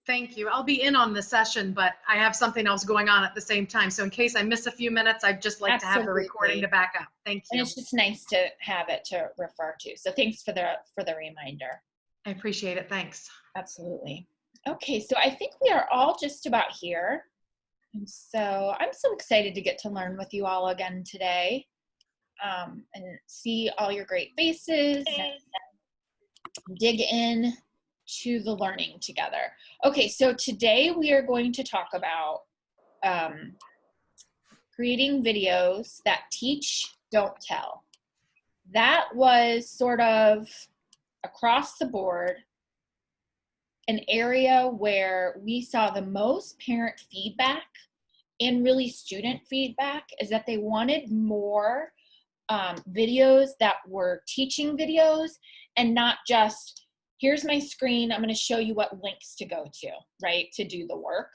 Thank you. I'll be in on the session, but I have something else going on at the same time. So in case I miss a few minutes, I'd just like to have the recording to back up. Thank you. And it's just nice to have it to refer to. So thanks for the reminder. I appreciate it. Thanks. Absolutely. Okay, so I think we are all just about here. And so I'm so excited to get to learn with you all again today, and see all your great faces and dig in to the learning together. Okay, so today we are going to talk about creating videos that teach, don't tell. That was sort of across the board an area where we saw the most parent feedback and really student feedback, is that they wanted more videos that were teaching videos and not just, here's my screen, I'm going to show you what links to go to, right, to do the work.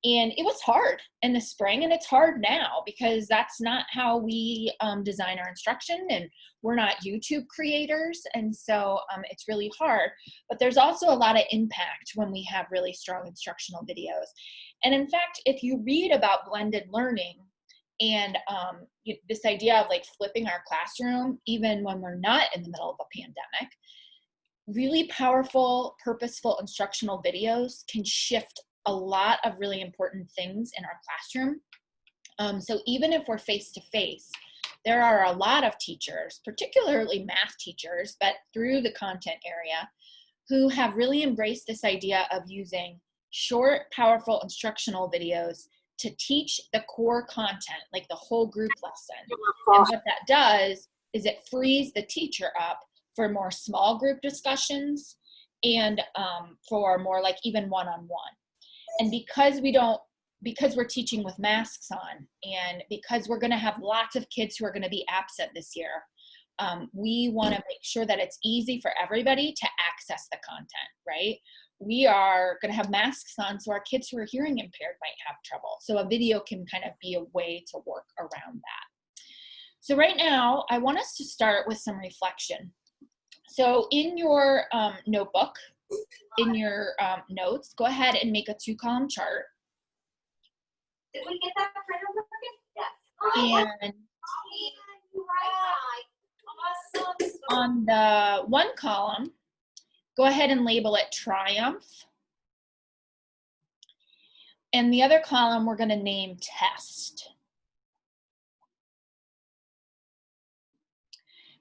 And it was hard in the spring, and it's hard now because that's not how we design our instruction, and we're not YouTube creators, and so it's really hard. But there's also a lot of impact when we have really strong instructional videos. And in fact, if you read about blended learning and this idea of like flipping our classroom, even when we're not in the middle of a pandemic, really powerful, purposeful instructional videos can shift a lot of really important things in our classroom. So even if we're face-to-face, there are a lot of teachers, particularly math teachers, but through the content area, who have really embraced this idea of using short, powerful instructional videos to teach the core content, like the whole group lesson. And what that does is it frees the teacher up for more small group discussions and for more like even one-on-one. And because we're teaching with masks on, and because we're going to have lots of kids who are going to be absent this year, we want to make sure that it's easy for everybody to access the content, right? We are going to have masks on, so our kids who are hearing impaired might have trouble. So a video can kind of be a way to work around that. So right now, I want us to start with some reflection. So in your notebook, in your notes, go ahead and make a 2-column chart. Did we get that printer working? Yes. And Awesome. on the 1 column, go ahead and label it triumph. And the other column we're going to name test.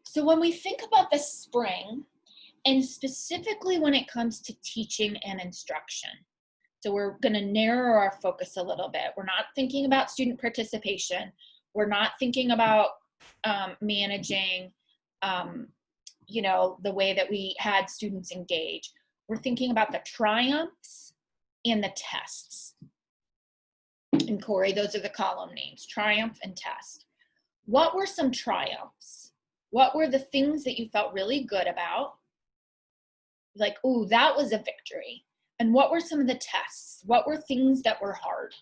So when we think about the spring, and specifically when it comes to teaching and instruction, so we're going to narrow our focus a little bit. We're not thinking about student participation. We're not thinking about managing, you know, the way that we had students engage. We're thinking about the triumphs and the tests. And Corey, those are the column names, triumph and test. What were some triumphs? What were the things that you felt really good about? Like, ooh, that was a victory. And what were some of the tests? What were things that were hard?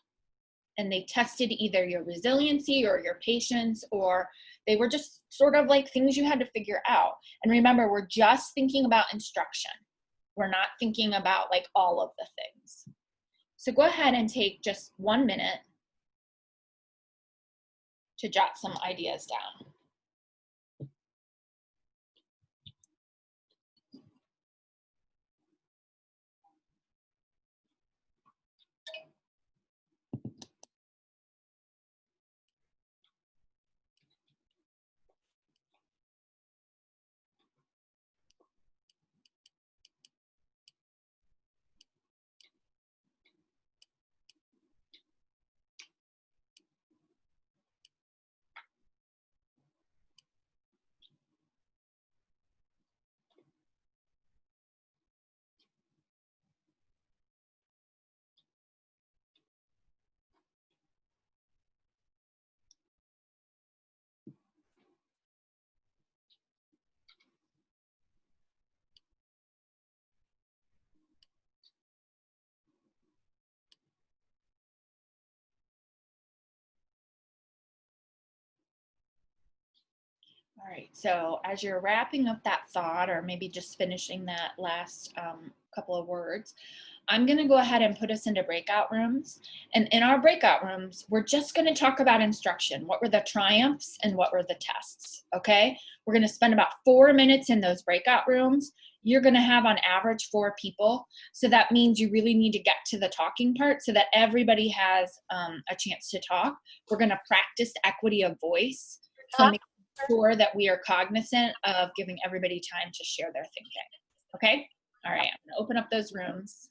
And they tested either your resiliency or your patience, or they were just sort of like things you had to figure out. And remember, we're just thinking about instruction. We're not thinking about like all of the things. So go ahead and take just 1 minute to jot some ideas down. All right, so as you're wrapping up that thought, or maybe just finishing that last couple of words, I'm going to go ahead and put us into breakout rooms. And in our breakout rooms, we're just going to talk about instruction. What were the triumphs and what were the tests? Okay. We're going to spend about 4 minutes in those breakout rooms. You're going to have on average 4 people. So that means you really need to get to the talking part so that everybody has a chance to talk. We're going to practice equity of voice. So make sure that we are cognizant of giving everybody time to share their thinking. Okay? All right, I'm gonna open up those rooms.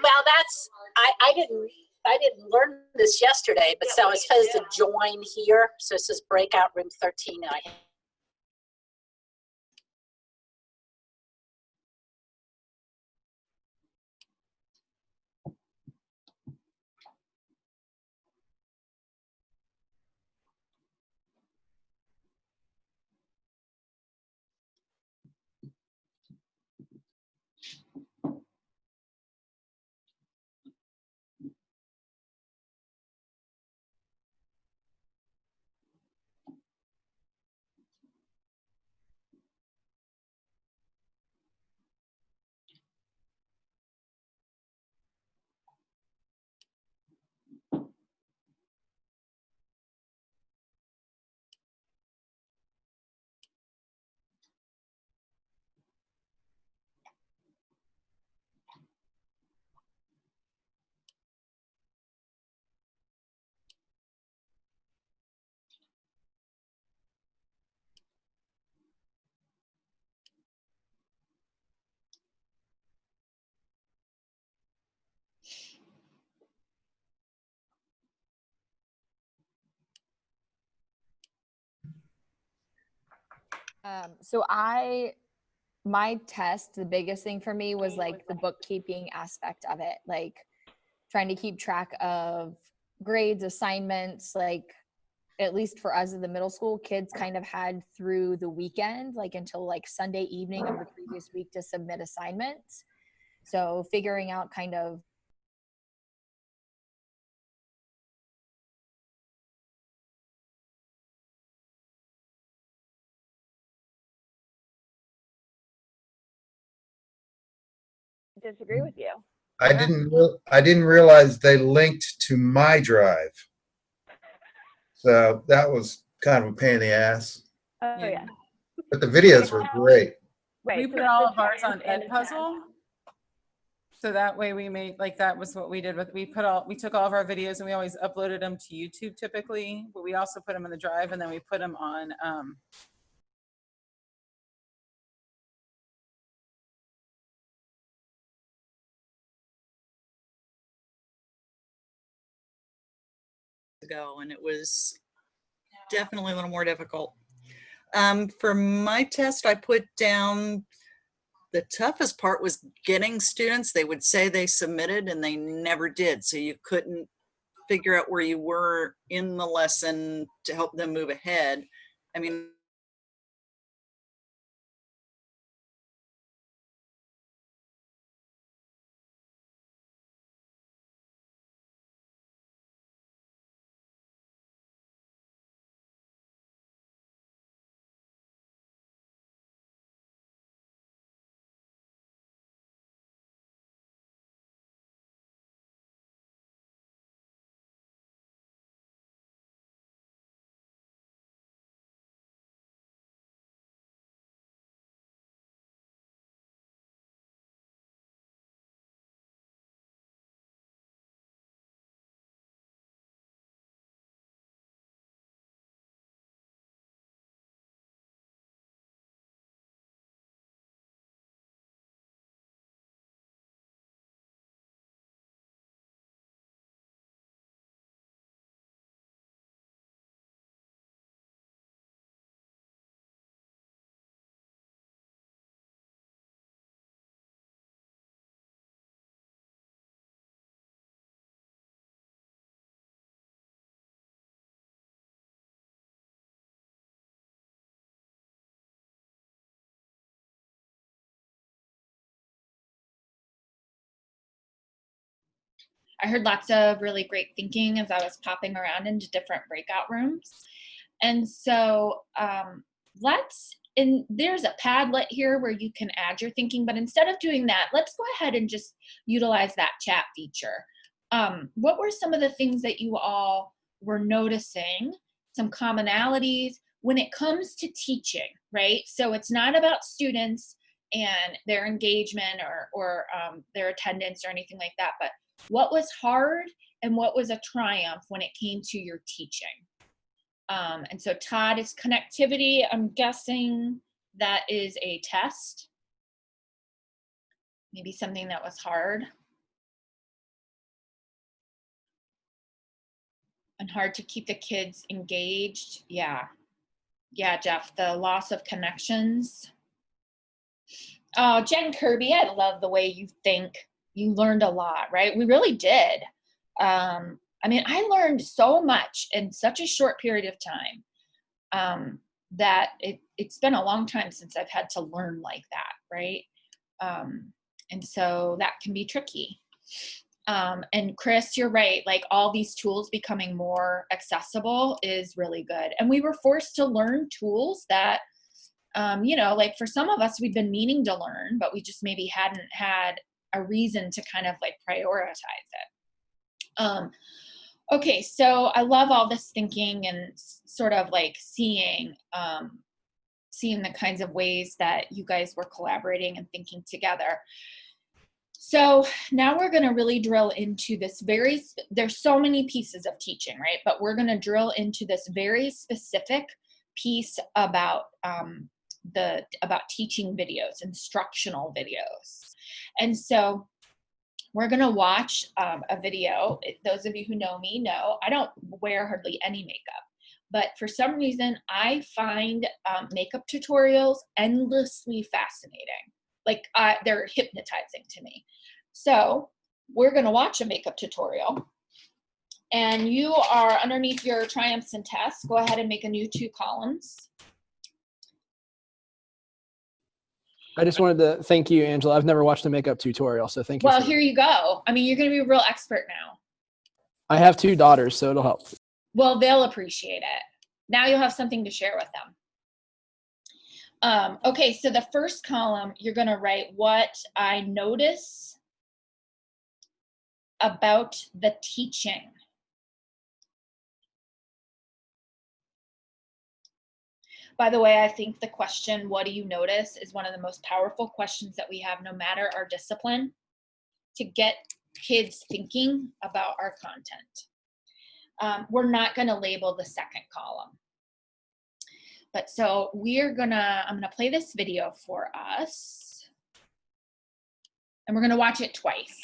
Well, that's, I didn't learn this yesterday, but so it's supposed to join here. So it says breakout room 13. And I So my test, the biggest thing for me was like the bookkeeping aspect of it, like trying to keep track of grades, assignments, like at least for us in the middle school, kids kind of had through the weekend, like until like Sunday evening of the previous week to submit assignments. So figuring out kind of disagree with you. I didn't realize they linked to my drive. So that was kind of a pain in the ass. Oh yeah. But the videos were great. Right. We so put that's all the of ours on triumph and the test. Edpuzzle. So that way we made, like, that was what we did with, we took all of our videos and we always uploaded them to YouTube typically, but we also put them in the drive and then we put them on, ago, and it was definitely a little more difficult. For my test, I put down the toughest part was getting students. They would say they submitted and they never did. So you couldn't figure out where you were in the lesson to help them move ahead. I mean, I heard lots of really great thinking as I was popping around into different breakout rooms. And so let's and there's a Padlet here where you can add your thinking, but instead of doing that, let's go ahead and just utilize that chat feature. What were some of the things that you all were noticing, some commonalities when it comes to teaching, right? So it's not about students and their engagement or their attendance or anything like that, but what was hard and what was a triumph when it came to your teaching? And so Todd, is connectivity, I'm guessing that is a test. Maybe something that was hard. And hard to keep the kids engaged. Yeah. Yeah, Jeff, the loss of connections. Oh, Jen Kirby, I love the way you think. You learned a lot, right? We really did. I mean, I learned so much in such a short period of time that it's been a long time since I've had to learn like that, right? And so that can be tricky. And Chris, you're right, like all these tools becoming more accessible is really good. And we were forced to learn tools that, you know, like for some of us, we've been meaning to learn, but we just maybe hadn't had a reason to kind of like prioritize it. Okay, so I love all this thinking and sort of like seeing the kinds of ways that you guys were collaborating and thinking together. So now we're going to really drill into this there's so many pieces of teaching, right? But we're going to drill into this very specific piece about teaching videos, instructional videos. And so we're going to watch a video. Those of you who know me know I don't wear hardly any makeup. But for some reason, I find makeup tutorials endlessly fascinating. Like they're hypnotizing to me. So we're going to watch a makeup tutorial. And you are underneath your triumphs and tests. Go ahead and make a new 2 columns. I just wanted to thank you, Angela. I've never watched a makeup tutorial, so thank you. Well, here you go. I mean, you're going to be a real expert now. I have 2 daughters, so it'll help. Well, they'll appreciate it. Now you'll have something to share with them. Okay, so the first column, you're going to write what I notice about the teaching. By the way, I think the question, what do you notice, is one of the most powerful questions that we have no matter our discipline to get kids thinking about our content. We're not going to label the second column. But so I'm gonna play this video for us. And we're gonna watch it twice.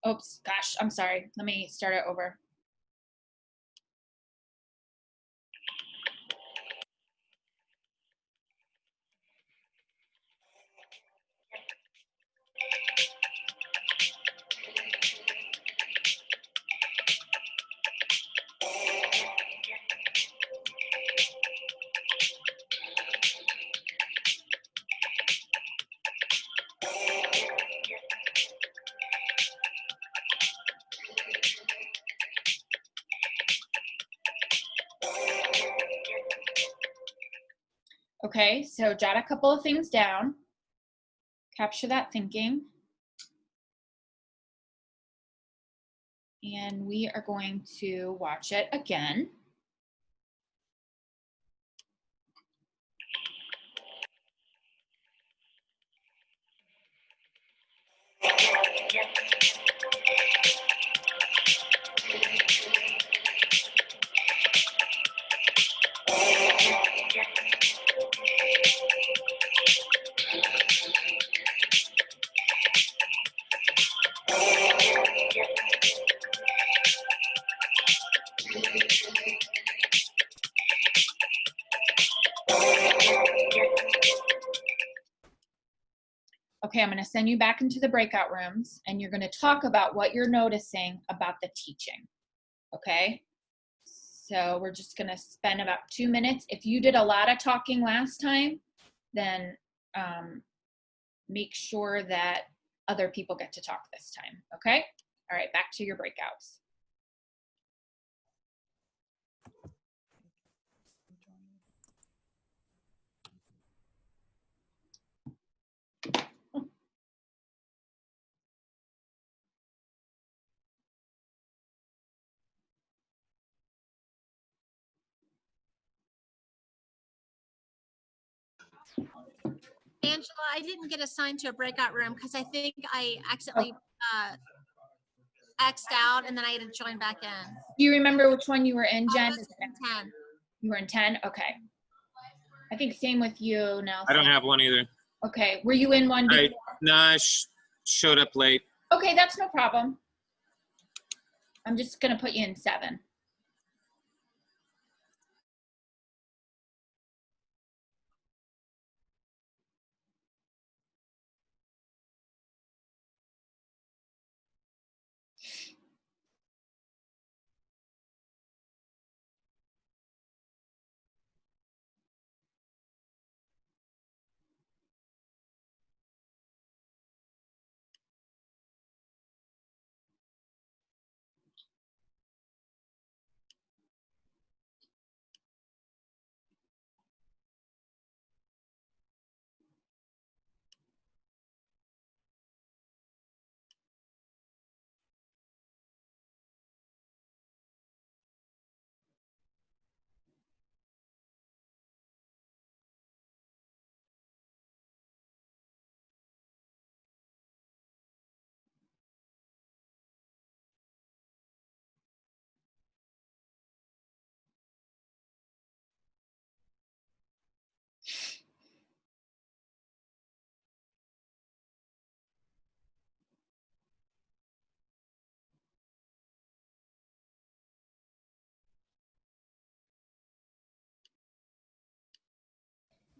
Oops, gosh, I'm sorry. Let me start it over. Okay, so jot a couple of things down. Capture that thinking. And we are going to watch it again. Okay, I'm going to send you back into the breakout rooms and you're going to talk about what you're noticing about the teaching. Okay? So we're just gonna spend about 2 minutes. If you did a lot of talking last time, then make sure that other people get to talk this time, okay? All right, back to your breakouts. Angela, I didn't get assigned to a breakout room because I think I accidentally X'd out and then I had to join back in. Do you remember which one you were in, I Jen? was in 10. You were in 10? Okay. I think same with you, Nelson. I don't have one either. Okay, were you in one before? I showed up late. Okay, that's no problem. I'm just gonna put you in 7.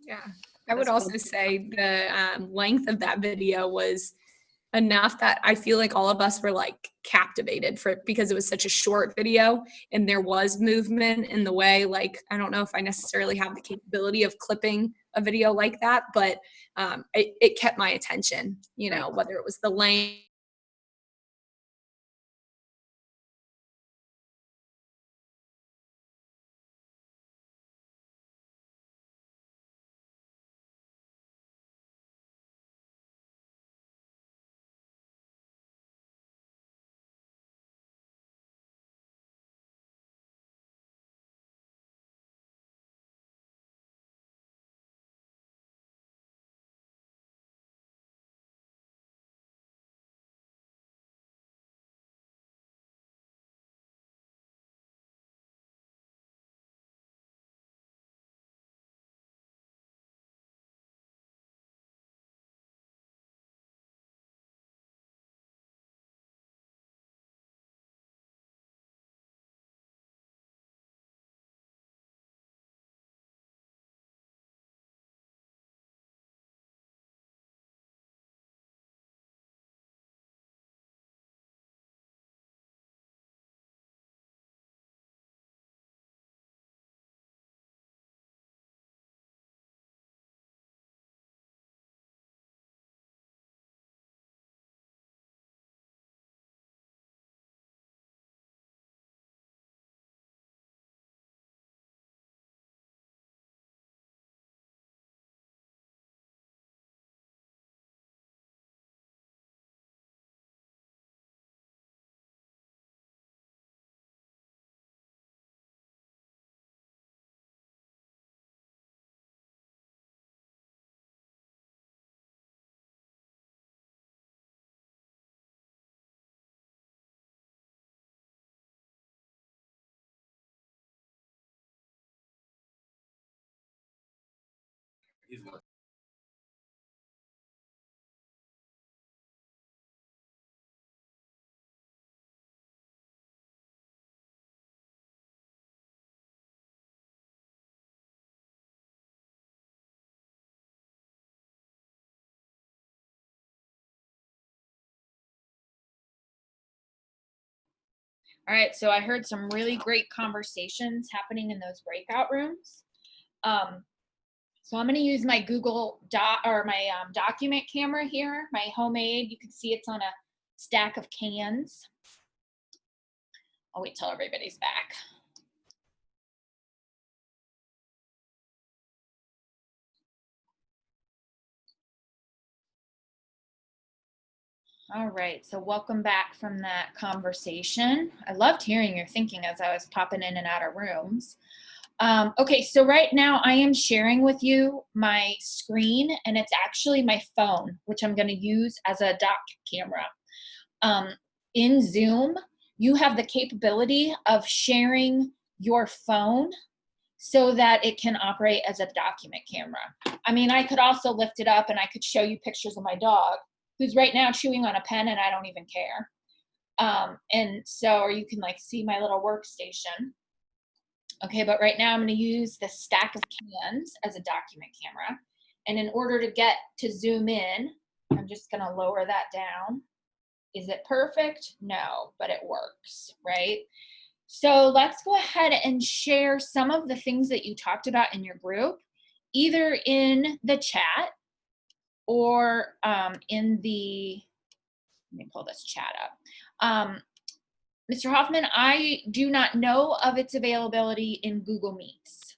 Yeah, I would also say the length of that video was enough that I feel like all of us were like captivated for it because it was such a short video and there was movement in the way. Like, I don't know if I necessarily have the capability of clipping a video like that, but it kept my attention, you know, whether it was the length. All right, so I heard some really great conversations happening in those breakout rooms. So I'm gonna use my Google Doc or my document camera here, my homemade. You can see it's on a stack of cans. I'll wait till everybody's back. All right, so welcome back from that conversation. I loved hearing your thinking as I was popping in and out of rooms. Okay, so right now I am sharing with you my screen, and it's actually my phone, which I'm gonna use as a doc camera. In Zoom, you have the capability of sharing your phone so that it can operate as a document camera. I mean, I could also lift it up and I could show you pictures of my dog, who's right now chewing on a pen and I don't even care. And so, or you can like see my little workstation. Okay, but right now I'm gonna use the stack of cans as a document camera. And in order to get to zoom in, I'm just gonna lower that down. Is it perfect? No, but it works, right? So let's go ahead and share some of the things that you talked about in your group, either in the chat or in the, let me pull this chat up. Mr. Hoffman, I do not know of its availability in Google Meets.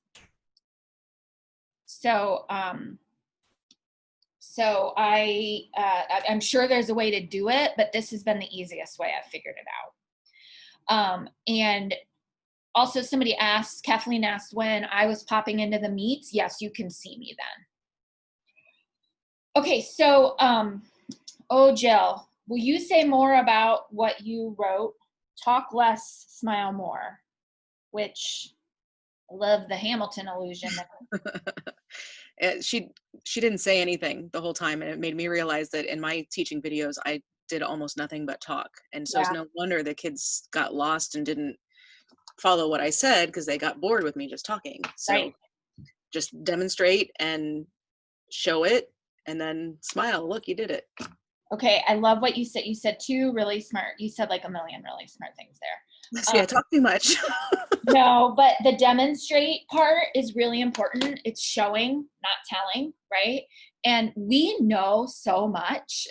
So, I'm sure there's a way to do it, but this has been the easiest way I've figured it out. And also somebody asked, Kathleen asked when I was popping into the meets. Yes, you can see me then. Okay, so, oh, Jill, will you say more about what you wrote? Talk less, smile more, which I love the Hamilton illusion. She didn't say anything the whole time, and it made me realize that in my teaching videos I did almost nothing but talk, and so it's no wonder the kids got lost and didn't follow what I said because they got bored with me just talking. So just demonstrate and show it and then smile. Look, you did it. Okay, I love what you said. You said two really smart, you said like a million really smart things there. See, I talk too much. No, but the demonstrate part is really important. It's showing, not telling, right? And we know so much,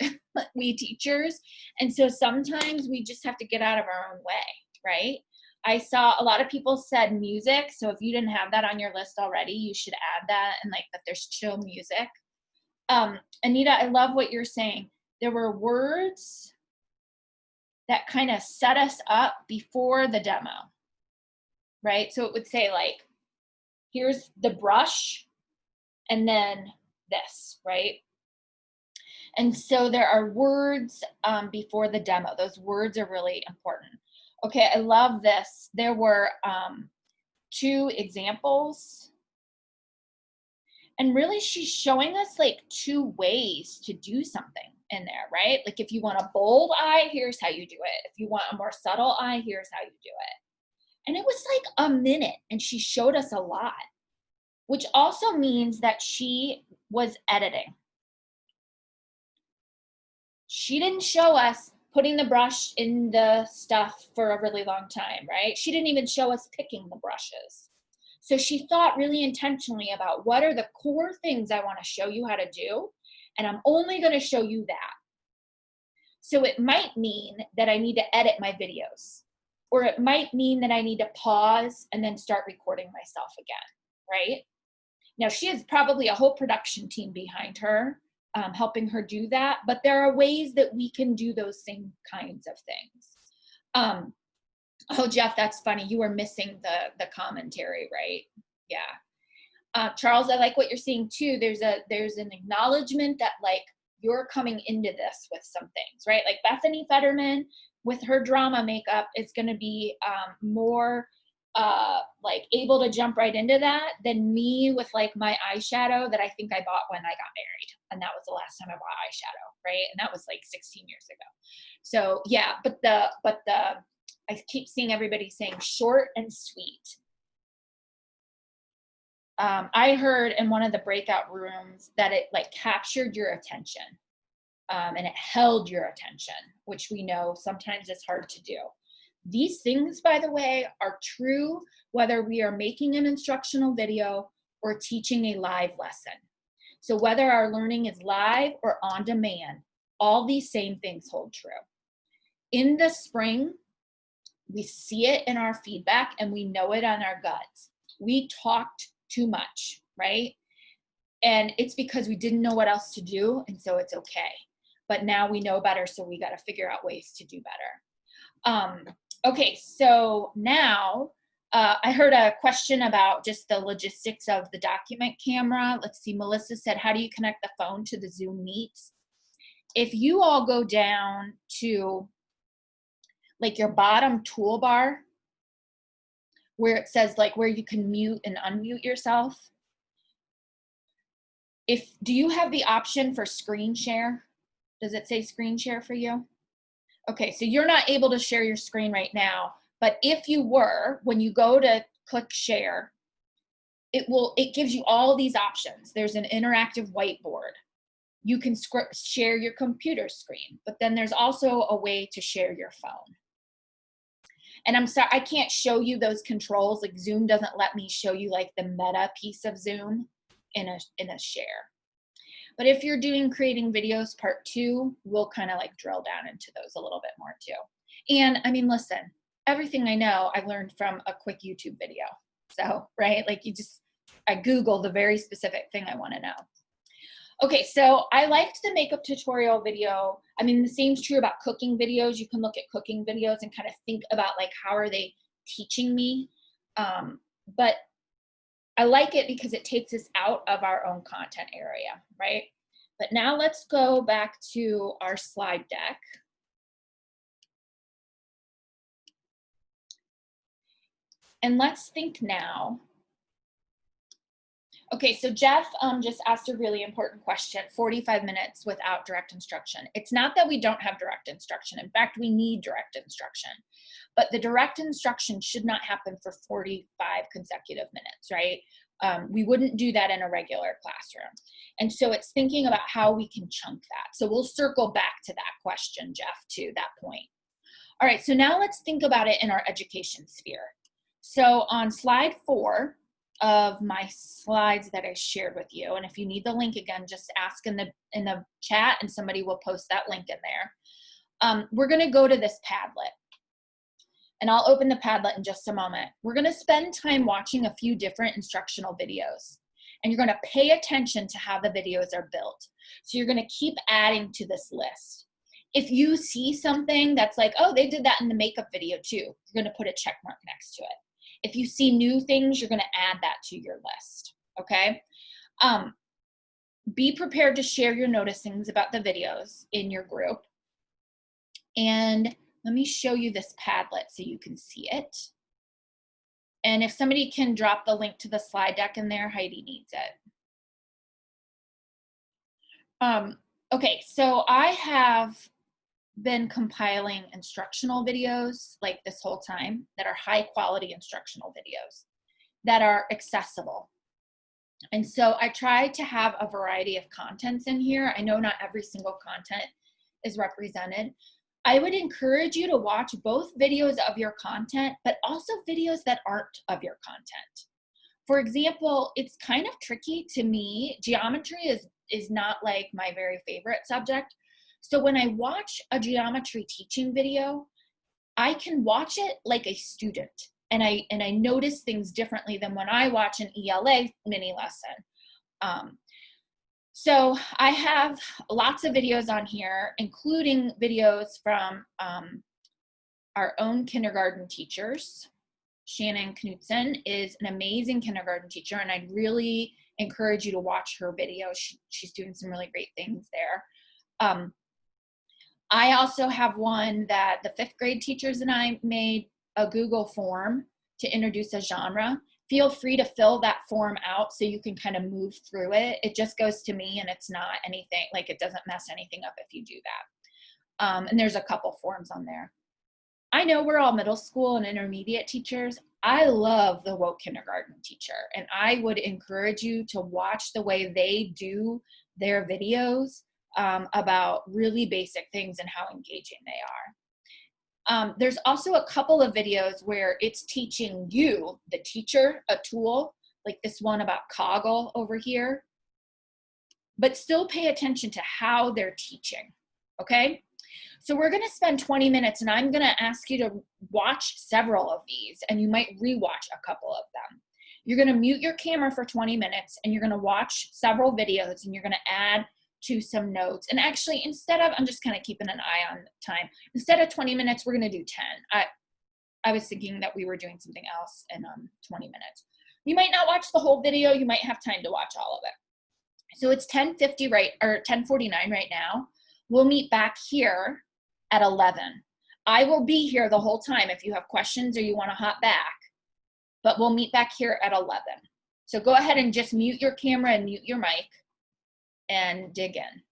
we teachers. And so sometimes we just have to get out of our own way, right? I saw a lot of people said music. So if you didn't have that on your list already, you should add that, and like that there's chill music. Anita, I love what you're saying. There were words that kind of set us up before the demo, right? So it would say like, here's the brush and then this, right? And so there are words before the demo. Those words are really important. Okay, I love this. There were 2 examples. And really she's showing us like 2 ways to do something in there, right? Like if you want a bold eye, here's how you do it. If you want a more subtle eye, here's how you do it. And it was like a minute and she showed us a lot, which also means that she was editing. She didn't show us putting the brush in the stuff for a really long time, right? She didn't even show us picking the brushes. So she thought really intentionally about what are the core things I want to show you how to do, and I'm only going to show you that. So it might mean that I need to edit my videos, or it might mean that I need to pause and then start recording myself again, right? Now she has probably a whole production team behind her, helping her do that, but there are ways that we can do those same kinds of things. Oh, Jeff, that's funny. You were missing the commentary, right? Yeah. Charles, I like what you're seeing too. There's an acknowledgement that like you're coming into this with some things, right? Like Bethany Fetterman with her drama makeup is going to be more like able to jump right into that than me with like my eyeshadow that I think I bought when I got married. And that was the last time I bought eyeshadow, right? And that was like 16 years ago. So yeah, but I keep seeing everybody saying short and sweet. I heard in one of the breakout rooms that it like captured your attention and it held your attention, which we know sometimes it's hard to do. These things, by the way, are true whether we are making an instructional video or teaching a live lesson. So whether our learning is live or on demand, all these same things hold true. In the spring, we see it in our feedback and we know it on our guts. We talked too much, right? And it's because we didn't know what else to do, and so it's okay. But now we know better, so we got to figure out ways to do better. Okay, so now I heard a question about just the logistics of the document camera. Let's see, Melissa said, how do you connect the phone to the Zoom Meets? If you all go down to like your bottom toolbar where it says like where you can mute and unmute yourself, do you have the option for screen share? Does it say screen share for you? Okay, so you're not able to share your screen right now, but if you were, when you go to click share, it gives you all these options. There's an interactive whiteboard. You can share your computer screen, but then there's also a way to share your phone. And I'm sorry, I can't show you those controls. Like Zoom doesn't let me show you like the meta piece of Zoom in a share. But if you're doing creating videos part 2, we'll kind of like drill down into those a little bit more too. And I mean, listen, everything I know, I learned from a quick YouTube video. So, right, like I Googled the very specific thing I want to know. Okay, so I liked the makeup tutorial video. I mean, the same's true about cooking videos. You can look at cooking videos and kind of think about like, how are they teaching me? But I like it because it takes us out of our own content area, right? But now let's go back to our slide deck. And let's think now. Okay, so Jeff just asked a really important question, 45 minutes without direct instruction. It's not that we don't have direct instruction. In fact, we need direct instruction. But the direct instruction should not happen for 45 consecutive minutes, right? We wouldn't do that in a regular classroom. And so it's thinking about how we can chunk that. So we'll circle back to that question, Jeff, to that point. All right, so now let's think about it in our education sphere. So on slide 4 of my slides that I shared with you, and if you need the link again, just ask in the chat and somebody will post that link in there. We're gonna go to this Padlet. And I'll open the Padlet in just a moment. We're gonna spend time watching a few different instructional videos. And you're gonna pay attention to how the videos are built. So you're gonna keep adding to this list. If you see something that's like, oh, they did that in the makeup video too, you're gonna put a check mark next to it. If you see new things, you're gonna add that to your list, okay? Be prepared to share your noticings about the videos in your group. And let me show you this Padlet so you can see it. And if somebody can drop the link to the slide deck in there, Heidi needs it. Okay, so I have been compiling instructional videos like this whole time that are high quality instructional videos that are accessible. And so I try to have a variety of contents in here. I know not every single content is represented. I would encourage you to watch both videos of your content, but also videos that aren't of your content. For example, it's kind of tricky to me. Geometry is not like my very favorite subject. So when I watch a geometry teaching video, I can watch it like a student. And I notice things differently than when I watch an ELA mini lesson. So I have lots of videos on here, including videos from our own kindergarten teachers. Shannon Knudsen is an amazing kindergarten teacher, and I'd really encourage you to watch her video. She's doing some really great things there. I also have one that the 5th grade teachers and I made, a Google form to introduce a genre. Feel free to fill that form out so you can kind of move through it. It just goes to me and it's not anything, like it doesn't mess anything up if you do that. And there's a couple forms on there. I know we're all middle school and intermediate teachers. I love the woke kindergarten teacher, and I would encourage you to watch the way they do their videos about really basic things and how engaging they are. There's also a couple of videos where it's teaching you, the teacher, a tool, like this one about Coggle over here. But still pay attention to how they're teaching, okay? So we're gonna spend 20 minutes and I'm gonna ask you to watch several of these and you might rewatch a couple of them. You're gonna mute your camera for 20 minutes and you're gonna watch several videos and you're gonna add to some notes. And actually, instead of, I'm just kind of keeping an eye on time. Instead of 20 minutes, we're gonna do 10. I was thinking that we were doing something else in 20 minutes. You might not watch the whole video, you might have time to watch all of it. So it's 10:50 right, or 10:49 right now. We'll meet back here at 11. I will be here the whole time if you have questions or you want to hop back, but we'll meet back here at 11. So go ahead and just mute your camera and mute your mic and dig in.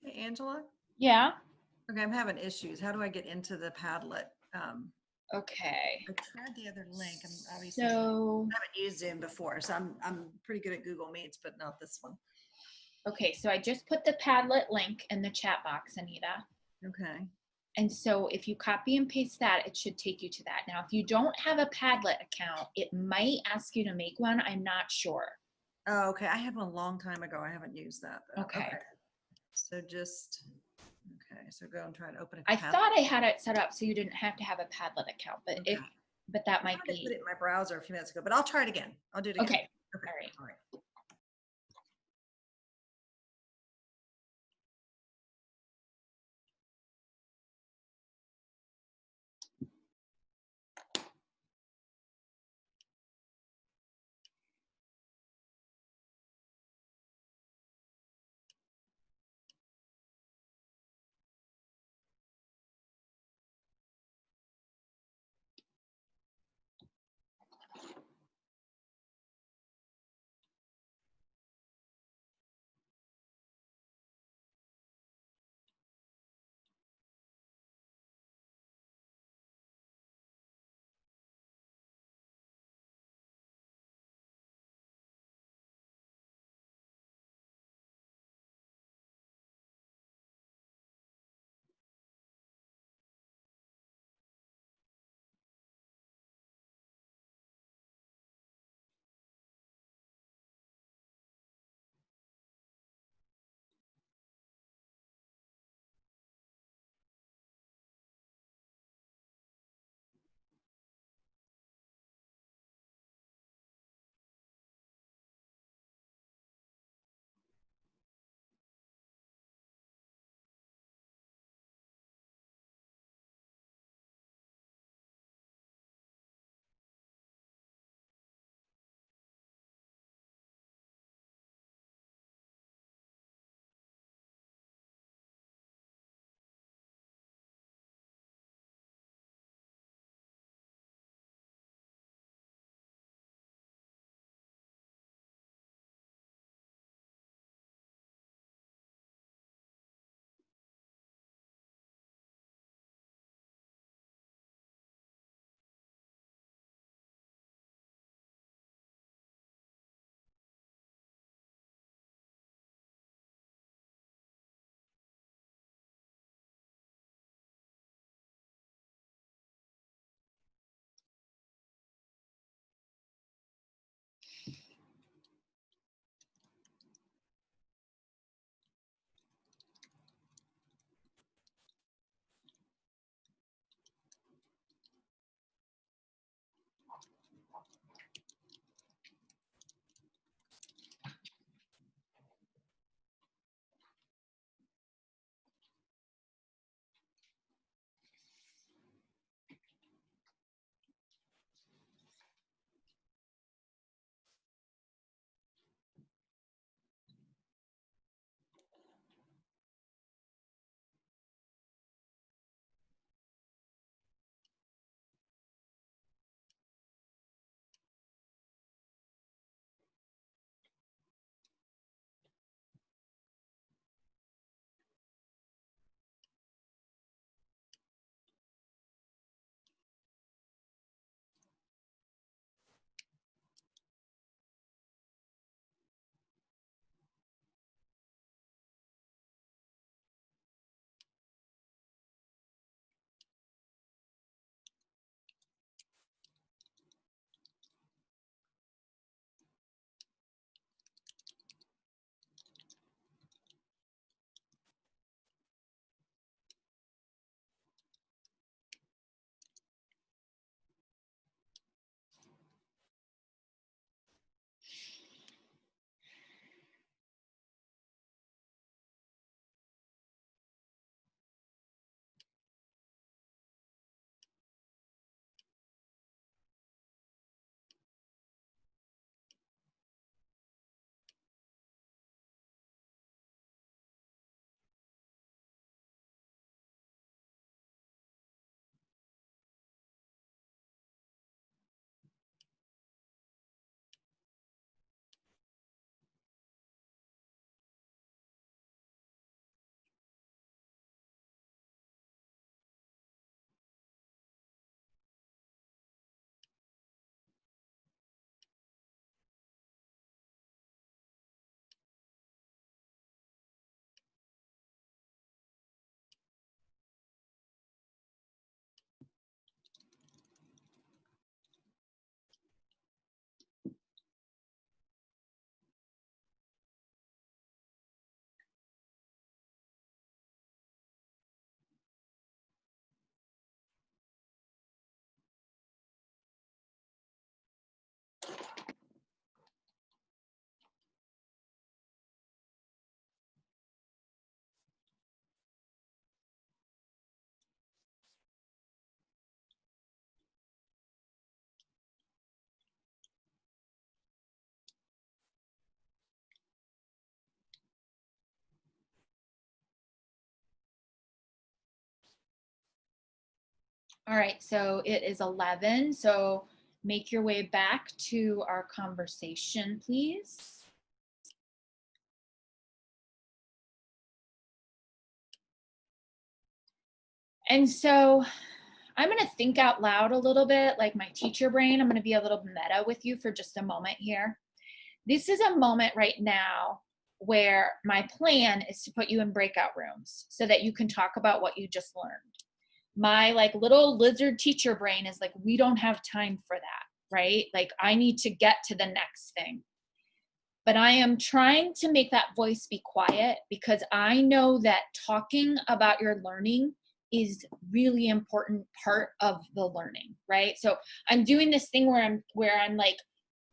Hey, Angela? Yeah. Okay, I'm having issues. How do I get into the Padlet? Okay. I tried the other link. I'm obviously So, I haven't used Zoom before, so I'm pretty good at Google Meets, but not this one. okay, so I just put the Padlet link in the chat box, Anita. Okay. And so if you copy and paste that, it should take you to that. Now, if you don't have a Padlet account, it might ask you to make one. I'm not sure. Oh, okay. I had one a long time ago. I haven't used that though. Okay. So just, okay, so go and try to open a I Padlet. thought I had it set up so you didn't have to have a Padlet account, but Okay. but that I might tried to be. put it in my browser a few minutes ago, but I'll try it again. I'll do it again. Okay. Okay. All right. All right. All right, so it is 11. So make your way back to our conversation, please. And so I'm going to think out loud a little bit, like my teacher brain. I'm going to be a little meta with you for just a moment here. This is a moment right now where my plan is to put you in breakout rooms so that you can talk about what you just learned. My like little lizard teacher brain is like, we don't have time for that, right? Like I need to get to the next thing. But I am trying to make that voice be quiet because I know that talking about your learning is really important part of the learning, right? So I'm doing this thing where I'm like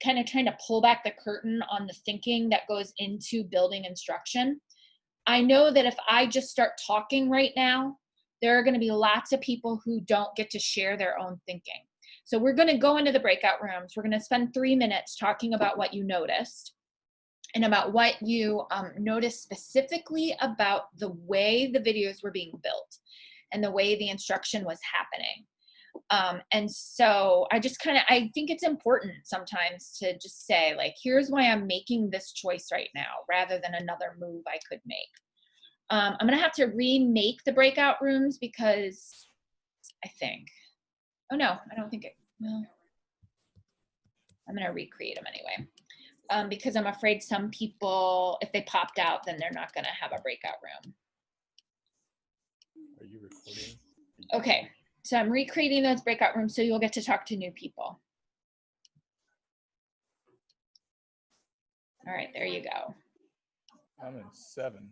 kind of trying to pull back the curtain on the thinking that goes into building instruction. I know that if I just start talking right now, there are going to be lots of people who don't get to share their own thinking. So we're going to go into the breakout rooms. We're going to spend 3 minutes talking about what you noticed and about what you noticed specifically about the way the videos were being built and the way the instruction was happening. And so I just I think it's important sometimes to just say, like, here's why I'm making this choice right now, rather than another move I could make. I'm gonna have to remake the breakout rooms because I think, oh no, I don't think it, no. I'm gonna recreate them anyway. Because I'm afraid some people, if they popped out, then they're not gonna have a breakout room. Are you recording? Okay, so I'm recreating those breakout rooms so you'll get to talk to new people. All right, there you go. I'm in 7.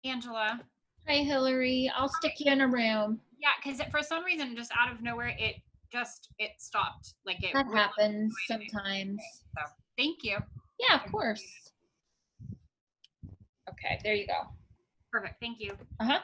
Angela. Hi, Hillary. I'll stick you in a room. Yeah, because for some reason, just out of nowhere, it stopped. Like it. That wouldn't happens do anything. sometimes. So thank you. Yeah, of course. Okay, there you go. Perfect. Thank you. Uh-huh.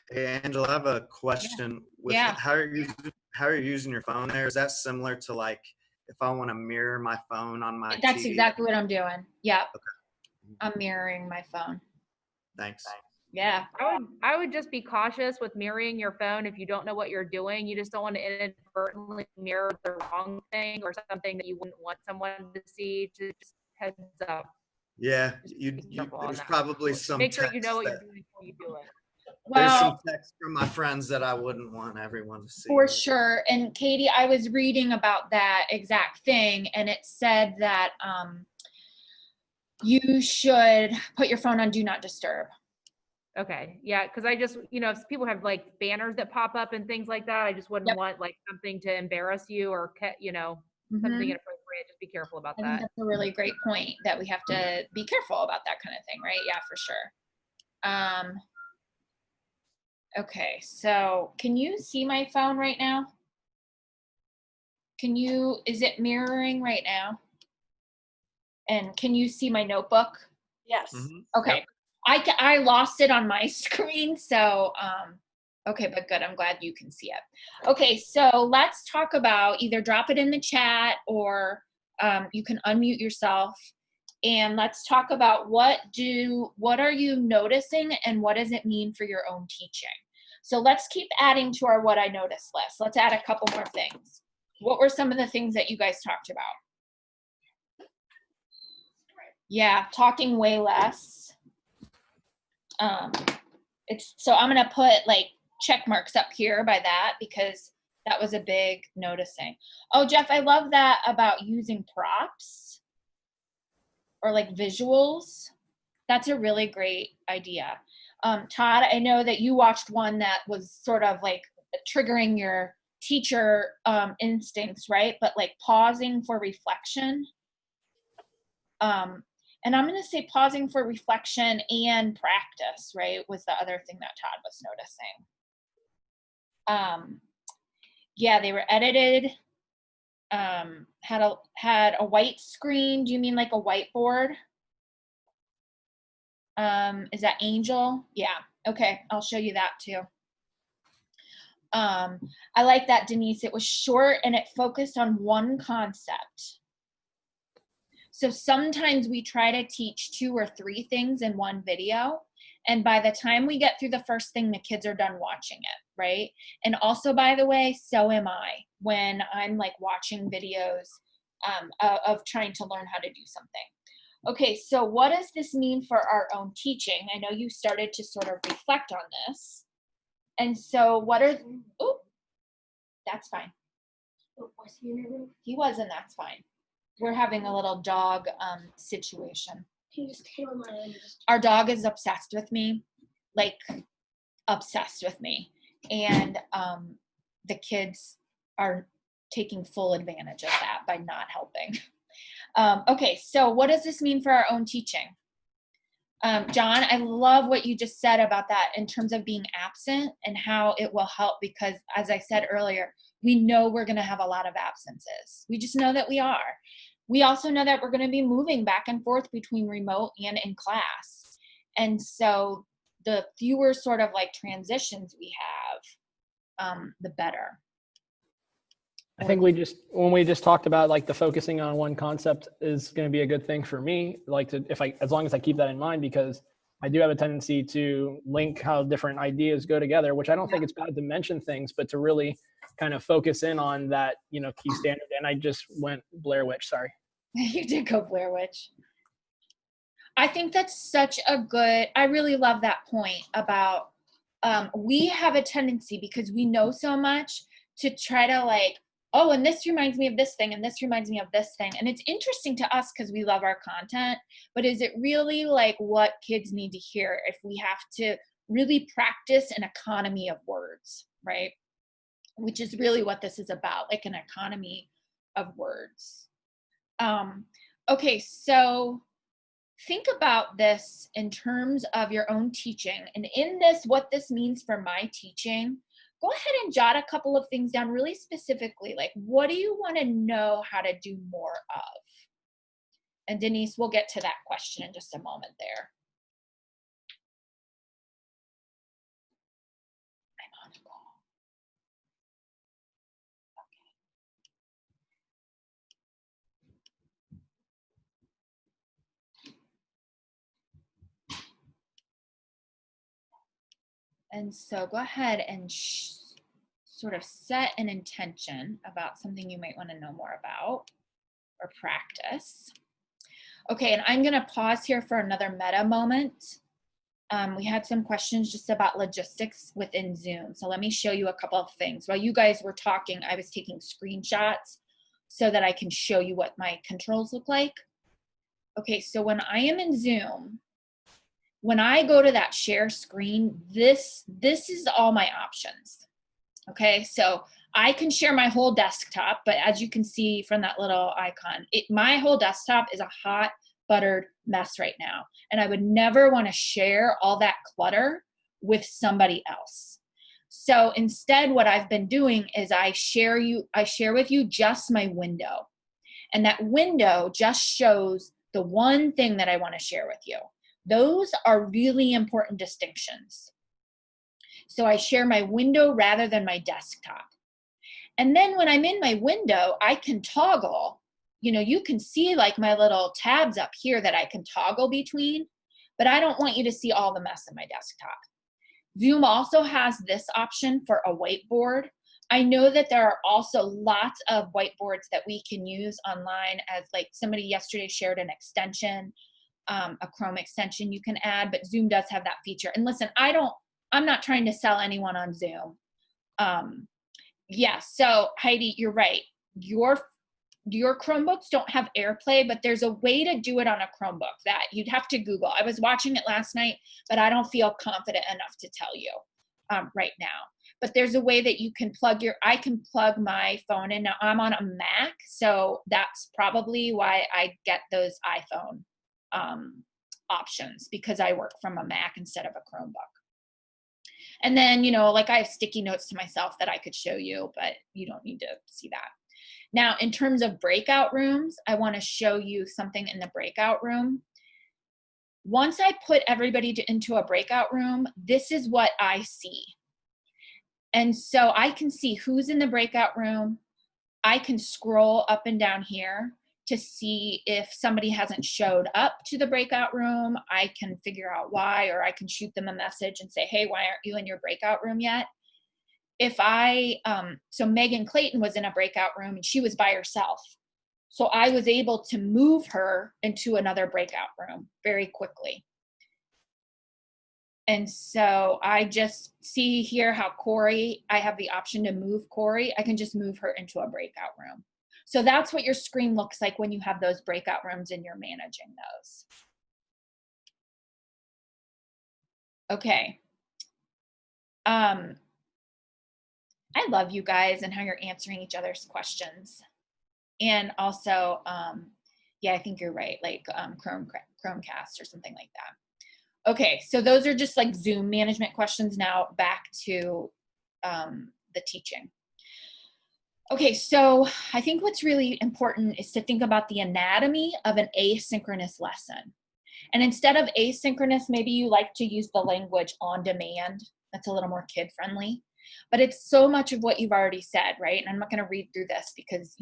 Hey, Angela, I have a question. With Yeah. how you're using your phone there, is that similar to like if I want to mirror my phone on my That's TV? exactly what I'm doing. Yep. Okay. I'm mirroring my phone. Thanks. Yeah. I would just be cautious with mirroring your phone if you don't know what you're doing. You just don't want to inadvertently mirror the wrong thing or something that you wouldn't want someone to see. Just heads up. Yeah, Be careful on there's that. probably some Make sure you know text what you're that doing before you do it. there's some Well, text from my friends that I wouldn't want everyone to see. for sure. And Katie, I was reading about that exact thing, and it said that you should put your phone on do not disturb. Okay, yeah, because I just, if people have like banners that pop up and things like that, I just wouldn't want like something to embarrass you or, something Mhm. inappropriate. Just be careful about I think that. that's a really great point that we have to be careful about that kind of thing, right? Yeah, for sure. Okay, so can you see my phone right now? Is it mirroring right now? And can you see my notebook? Yes. Okay. Yep. I lost it on my screen, so okay, but good. I'm glad you can see it. Okay, so let's talk about either drop it in the chat or you can unmute yourself, and let's talk about what are you noticing and what does it mean for your own teaching. So let's keep adding to our what I noticed list. Let's add a couple more things. What were some of the things that you guys talked about? Yeah, talking way less. So I'm gonna put like check marks up here by that because that was a big noticing. Oh, Jeff, I love that about using props or like visuals. That's a really great idea. Todd, I know that you watched one that was sort of like triggering your teacher instincts, right? But like pausing for reflection. And I'm going to say pausing for reflection and practice, right, was the other thing that Todd was noticing. Yeah, they were edited. Had a white screen. Do you mean like a whiteboard? Is that Angel? Yeah. Okay, I'll show you that too. I like that, Denise. It was short and it focused on one concept. So sometimes we try to teach 2 or 3 things in one video. And by the time we get through the first thing, the kids are done watching it, right? And also, by the way, so am I when I'm like watching videos of trying to learn how to do something. Okay, so what does this mean for our own teaching? I know you started to sort of reflect on this. And so oh, that's fine. Was he in your room? He wasn't, that's fine. We're having a little dog situation. He just came on my room. Our dog is obsessed with me, like obsessed with me. And the kids are taking full advantage of that by not helping. Okay, so what does this mean for our own teaching? John, I love what you just said about that in terms of being absent and how it will help because, as I said earlier, we know we're going to have a lot of absences. We just know that we are. We also know that we're going to be moving back and forth between remote and in class. And so the fewer sort of like transitions we have, the better. I think when we just talked about like the focusing on one concept is going to be a good thing for me. Like as long as I keep that in mind, because I do have a tendency to link how different ideas go together, which I don't think it's bad to mention things, but to really kind of focus in on that, key standard. And I just went Blair Witch, sorry. You did go Blair Witch. I think that's such a good, I really love that point about we have a tendency because we know so much to try to like, oh, and this reminds me of this thing, and this reminds me of this thing. And it's interesting to us because we love our content, but is it really like what kids need to hear if we have to really practice an economy of words, right? Which is really what this is about, like an economy of words. Okay, so think about this in terms of your own teaching. And in this, what this means for my teaching, go ahead and jot a couple of things down really specifically. Like, what do you want to know how to do more of? And Denise, we'll get to that question in just a moment there. And so go ahead and sort of set an intention about something you might want to know more about or practice. Okay, and I'm going to pause here for another meta moment. We had some questions just about logistics within Zoom. So let me show you a couple of things. While you guys were talking, I was taking screenshots so that I can show you what my controls look like. Okay, so when I am in Zoom, when I go to that share screen, this is all my options. Okay, so I can share my whole desktop, but as you can see from that little icon, my whole desktop is a hot buttered mess right now. And I would never want to share all that clutter with somebody else. So instead, what I've been doing is I share with you just my window. And that window just shows the one thing that I want to share with you. Those are really important distinctions. So I share my window rather than my desktop. And then when I'm in my window, I can toggle. You know, you can see like my little tabs up here that I can toggle between, but I don't want you to see all the mess in my desktop. Zoom also has this option for a whiteboard. I know that there are also lots of whiteboards that we can use online, as like somebody yesterday shared an extension, a Chrome extension you can add, but Zoom does have that feature. And listen, I'm not trying to sell anyone on Zoom. Yeah, so Heidi, you're right. Your Chromebooks don't have AirPlay, but there's a way to do it on a Chromebook that you'd have to Google. I was watching it last night, but I don't feel confident enough to tell you right now. But there's a way that you can I can plug my phone in. Now I'm on a Mac, so that's probably why I get those iPhone options, because I work from a Mac instead of a Chromebook. And then, you know, like I have sticky notes to myself that I could show you, but you don't need to see that. Now, in terms of breakout rooms, I want to show you something in the breakout room. Once I put everybody into a breakout room, this is what I see. And so I can see who's in the breakout room. I can scroll up and down here to see if somebody hasn't showed up to the breakout room. I can figure out why, or I can shoot them a message and say, hey, why aren't you in your breakout room yet? If so Megan Clayton was in a breakout room and she was by herself. So I was able to move her into another breakout room very quickly. And so I just see here how Corey, I have the option to move Corey. I can just move her into a breakout room. So that's what your screen looks like when you have those breakout rooms and you're managing those. Okay. I love you guys and how you're answering each other's questions. And also, yeah, I think you're right, like Chromecast or something like that. Okay, so those are just like Zoom management questions. Now back to the teaching. Okay, so I think what's really important is to think about the anatomy of an asynchronous lesson. And instead of asynchronous, maybe you like to use the language on demand. That's a little more kid-friendly. But it's so much of what you've already said, right? And I'm not going to read through this because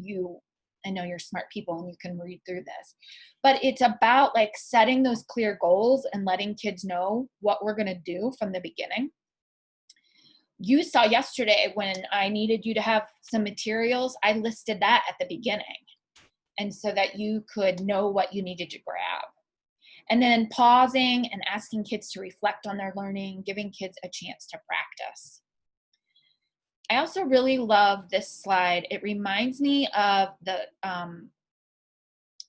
I know you're smart people and you can read through this. But it's about like setting those clear goals and letting kids know what we're going to do from the beginning. You saw yesterday when I needed you to have some materials, I listed that at the beginning. And so that you could know what you needed to grab. And then pausing and asking kids to reflect on their learning, giving kids a chance to practice. I also really love this slide. It reminds me of the,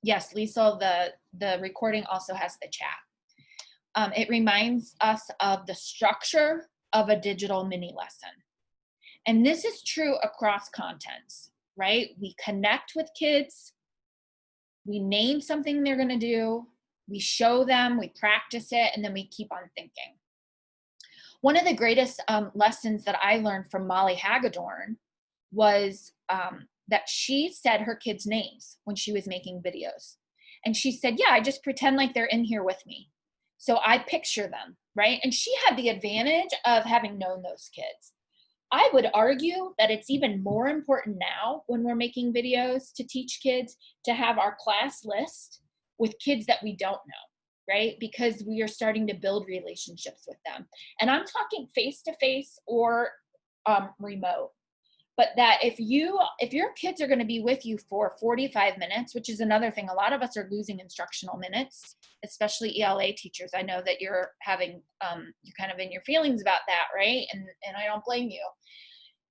yes, Lisa, the recording also has the chat. It reminds us of the structure of a digital mini lesson. And this is true across contents, right? We connect with kids, we name something they're gonna do, we show them, we practice it, and then we keep on thinking. One of the greatest lessons that I learned from Molly Hagedorn was that she said her kids' names when she was making videos. And she said, yeah, I just pretend like they're in here with me. So I picture them, right? And she had the advantage of having known those kids. I would argue that it's even more important now when we're making videos to teach kids to have our class list with kids that we don't know. right? Because we are starting to build relationships with them. And I'm talking face-to-face or remote. But that if your kids are going to be with you for 45 minutes, which is another thing, a lot of us are losing instructional minutes, especially ELA teachers. I know that you're having, you're kind of in your feelings about that, right? And I don't blame you.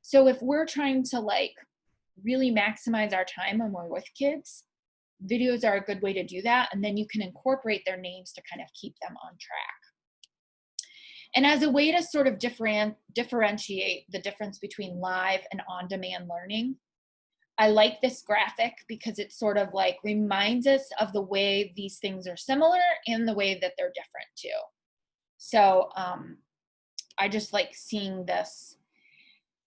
So if we're trying to like really maximize our time when we're with kids, videos are a good way to do that. And then you can incorporate their names to kind of keep them on track. And as a way to sort of differentiate the difference between live and on-demand learning, I like this graphic because it sort of like reminds us of the way these things are similar and the way that they're different too. So I just like seeing this.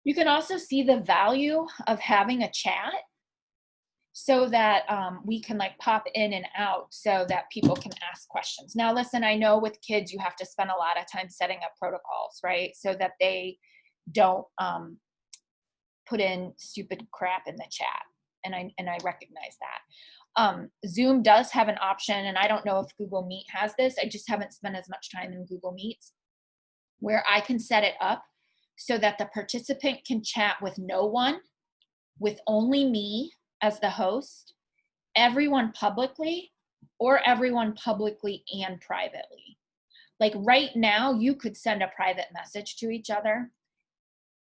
You can also see the value of having a chat so that we can like pop in and out so that people can ask questions. Now, listen, I know with kids, you have to spend a lot of time setting up protocols, right? So that they don't put in stupid crap in the chat. And I recognize that. Zoom does have an option, and I don't know if Google Meet has this. I just haven't spent as much time in Google Meets, where I can set it up so that the participant can chat with no one, with only me as the host, everyone publicly, or everyone publicly and privately. Like right now, you could send a private message to each other.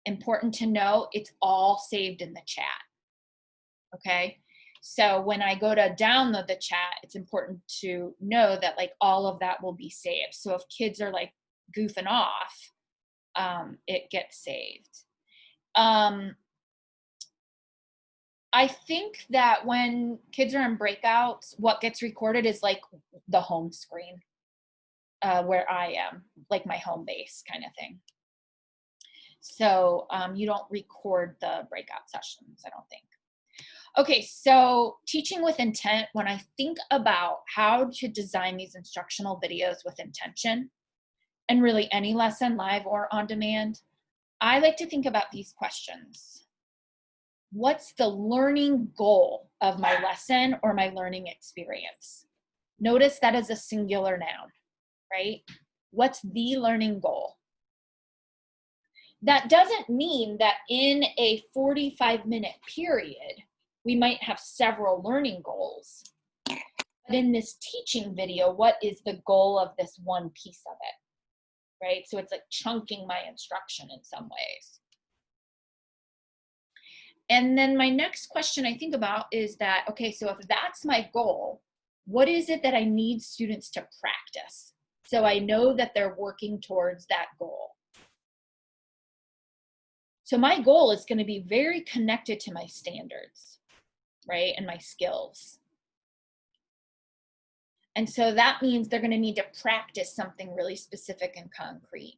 Important to know, it's all saved in the chat, okay? So when I go to download the chat, it's important to know that like all of that will be saved. So if kids are like goofing off, it gets saved. I think that when kids are in breakouts, what gets recorded is like the home screen where I am, like my home base kind of thing. So you don't record the breakout sessions, I don't think. Okay, so teaching with intent, when I think about how to design these instructional videos with intention, and really any lesson, live or on demand, I like to think about these questions. What's the learning goal of my lesson or my learning experience? Notice that is a singular noun, right? What's the learning goal? That doesn't mean that in a 45-minute period, we might have several learning goals. But in this teaching video, what is the goal of this one piece of it, right? So it's like chunking my instruction in some ways. And then my next question I think about is that, okay, so if that's my goal, what is it that I need students to practice? So I know that they're working towards that goal. So my goal is going to be very connected to my standards, right? And my skills. And so that means they're going to need to practice something really specific and concrete.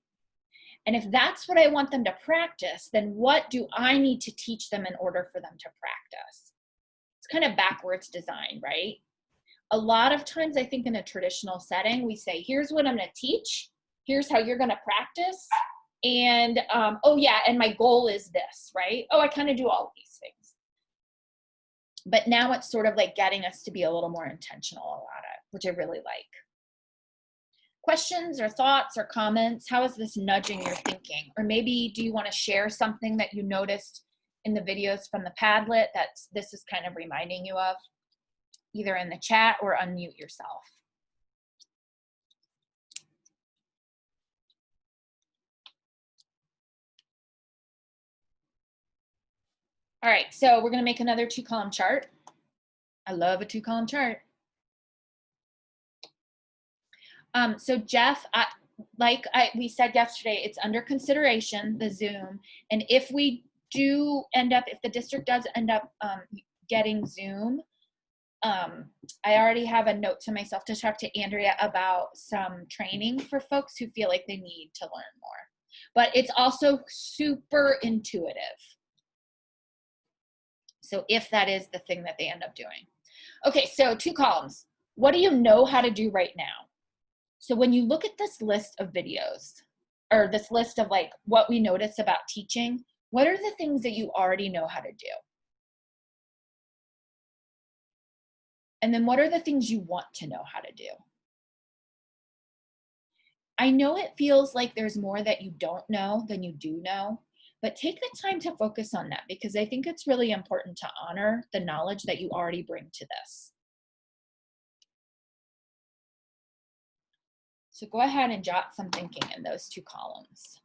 And if that's what I want them to practice, then what do I need to teach them in order for them to practice? It's kind of backwards design, right? A lot of times I think in a traditional setting, we say, here's what I'm going to teach. Here's how you're going to practice. And, oh yeah, and my goal is this, right? Oh, I kind of do all of these things. But now it's sort of like getting us to be a little more intentional about it, which I really like. Questions or thoughts or comments? How is this nudging your thinking? Or maybe do you want to share something that you noticed in the videos from the Padlet that this is kind of reminding you of? Either in the chat or unmute yourself. All right, so we're going to make another 2-column chart. I love a 2-column chart. So Jeff, we said yesterday, it's under consideration, the Zoom. And if we do end up, if the district does end up getting Zoom, I already have a note to myself to talk to Andrea about some training for folks who feel like they need to learn more. But it's also super intuitive. So if that is the thing that they end up doing. Okay, so 2 columns. What do you know how to do right now? So when you look at this list of videos, or this list of like what we notice about teaching, what are the things that you already know how to do? And then what are the things you want to know how to do? I know it feels like there's more that you don't know than you do know, but take the time to focus on that because I think it's really important to honor the knowledge that you already bring to this. So go ahead and jot some thinking in those 2 columns.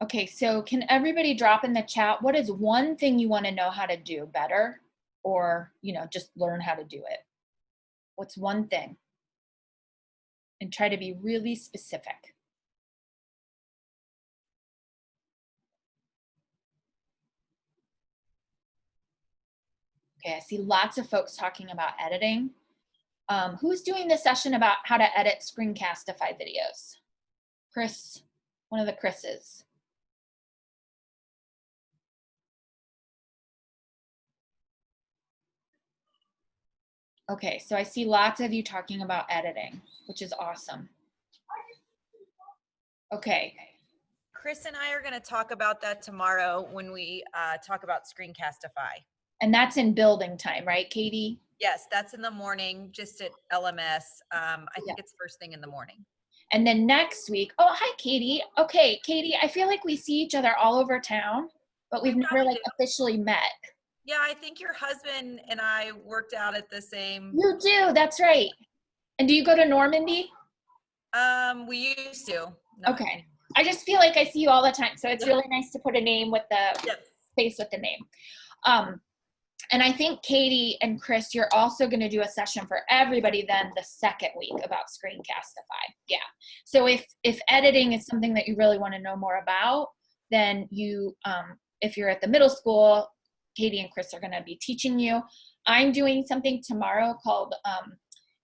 Okay, so can everybody drop in the chat, what is one thing you want to know how to do better or, just learn how to do it? What's one thing? And try to be really specific. Okay, I see lots of folks talking about editing. Who's doing the session about how to edit Screencastify videos? Chris, one of the Chris's. Okay, so I see lots of you talking about editing, which is awesome. Okay. Chris and I are going to talk about that tomorrow when we talk about Screencastify. And that's in building time, right, Katie? Yes, that's in the morning, just at LMS. I think it's first thing in the morning. And then next week, oh, hi, Katie. Okay, Katie, I feel like we see each other all over town, but we've never officially met. Yeah, I think your husband and I worked out at the same. You do, that's right. And do you go to Normandy? We used to. No. Okay. I just feel like I see you all the time. So it's really nice to put a name with the face with the name. And I think Katie and Chris, you're also going to do a session for everybody then the second week about Screencastify. Yeah. So if editing is something that you really want to know more about, then you, if you're at the middle school, Katie and Chris are going to be teaching you. I'm doing something tomorrow called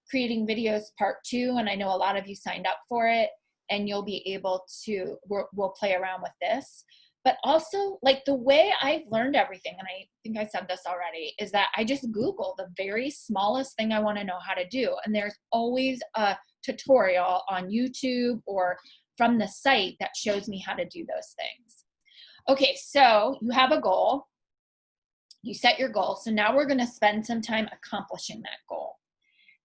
Creating Videos Part 2, and I know a lot of you signed up for it, and you'll be able to, we'll play around with this. But also, like, the way I've learned everything, and I think I said this already, is that I just Google the very smallest thing I want to know how to do. And there's always a tutorial on YouTube or from the site that shows me how to do those things. Okay, so you have a goal. You set your goal. So now we're going to spend some time accomplishing that goal.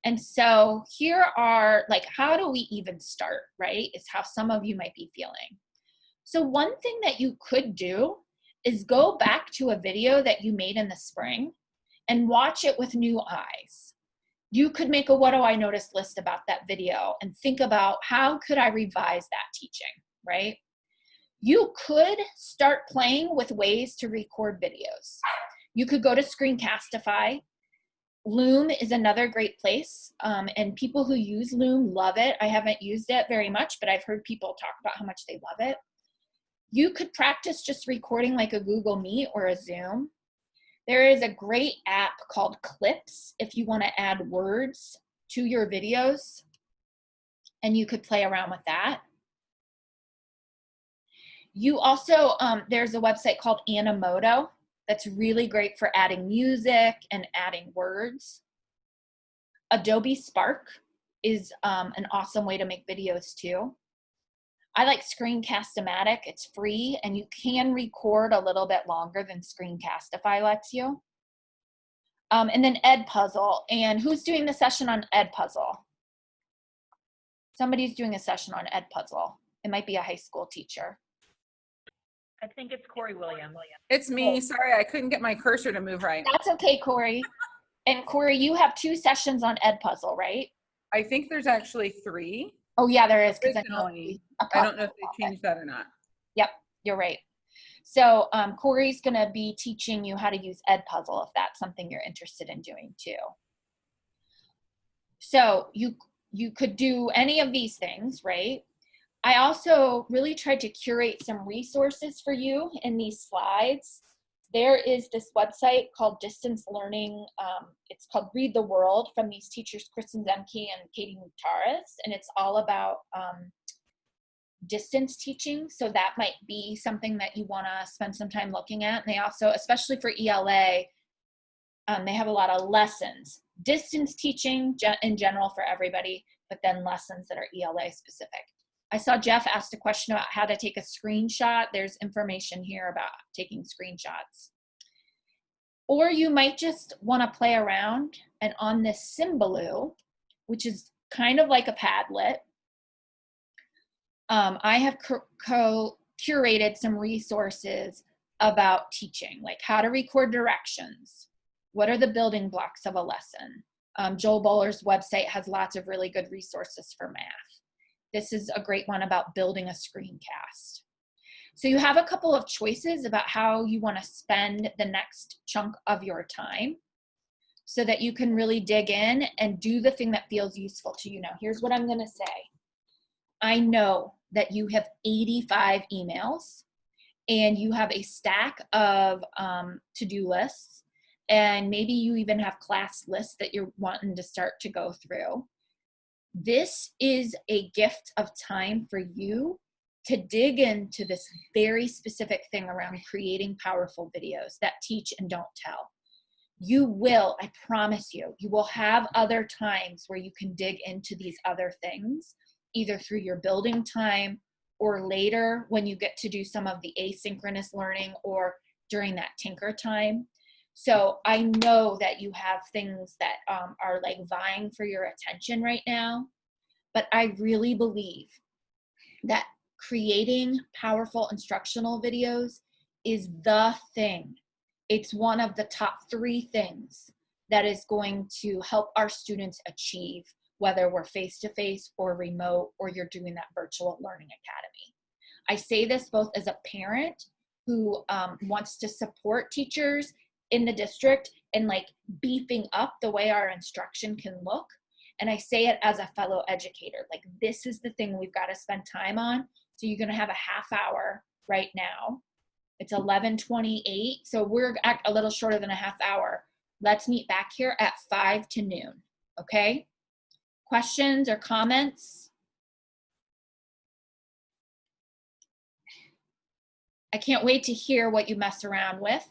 And so here are, like, how do we even start, right? Is how some of you might be feeling. So one thing that you could do is go back to a video that you made in the spring and watch it with new eyes. You could make a what do I notice list about that video and think about how could I revise that teaching, right? You could start playing with ways to record videos. You could go to Screencastify. Loom is another great place, and people who use Loom love it. I haven't used it very much, but I've heard people talk about how much they love it. You could practice just recording like a Google Meet or a Zoom. There is a great app called Clips if you want to add words to your videos, and you could play around with that. You also, there's a website called Animoto that's really great for adding music and adding words. Adobe Spark is an awesome way to make videos too. I like Screencast-O-Matic. It's free, and you can record a little bit longer than Screencastify lets you. And then Edpuzzle. And who's doing the session on Edpuzzle? Somebody's doing a session on Edpuzzle. It might be a high school teacher. I think it's Corey Williams. It's me. Sorry, I couldn't get my cursor to move right. That's okay, Corey. And Corey, you have 2 sessions on Edpuzzle, right? I think there's actually 3. Oh yeah, there is. Originally, I don't know if they changed that or not. Yep, you're right. So Corey's gonna be teaching you how to use Edpuzzle if that's something you're interested in doing too. So you could do any of these things, right? I also really tried to curate some resources for you in these slides. There is this website called Distance Learning. It's called Read the World from these teachers, Kristen Zemke and Katie Mutaris, and it's all about distance teaching. So that might be something that you want to spend some time looking at. And they also, especially for ELA, They have a lot of lessons, distance teaching in general for everybody, but then lessons that are ELA specific. I saw Jeff asked a question about how to take a screenshot. There's information here about taking screenshots. Or you might just want to play around, and on this Symbaloo, which is kind of like a Padlet, I have curated some resources about teaching, like how to record directions. What are the building blocks of a lesson? Joel Bowler's website has lots of really good resources for math. This is a great one about building a screencast. So you have a couple of choices about how you want to spend the next chunk of your time so that you can really dig in and do the thing that feels useful to you. Now, here's what I'm going to say. I know that you have 85 emails and you have a stack of to-do lists, and maybe you even have class lists that you're wanting to start to go through. This is a gift of time for you to dig into this very specific thing around creating powerful videos that teach and don't tell. You will, I promise you, you will have other times where you can dig into these other things, either through your building time or later when you get to do some of the asynchronous learning or during that tinker time. So I know that you have things that are like vying for your attention right now, but I really believe that creating powerful instructional videos is the thing. It's one of the top 3 things that is going to help our students achieve, whether we're face-to-face or remote, or you're doing that virtual learning academy. I say this both as a parent who wants to support teachers in the district and like beefing up the way our instruction can look. And I say it as a fellow educator, like this is the thing we've got to spend time on. So you're going to have a half hour right now. It's 11:28, so we're at a little shorter than a half hour. Let's meet back here at 5 to noon, okay? Questions or comments? I can't wait to hear what you mess around with.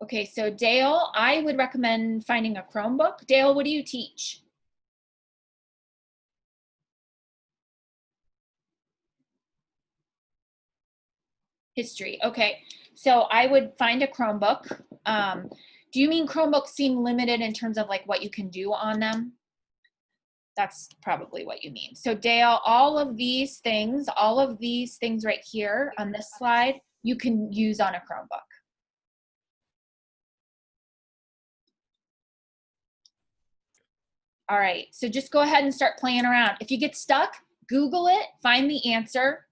Okay, so Dale, I would recommend finding a Chromebook. Dale, what do you teach? History. Okay, so I would find a Chromebook. Do you mean Chromebooks seem limited in terms of like what you can do on them? That's probably what you mean. So Dale, all of these things right here on this slide, you can use on a Chromebook. All right, so just go ahead and start playing around. If you get stuck, Google it, find the answer,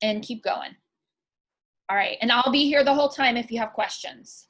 and keep going. All right, and I'll be here the whole time if you have questions.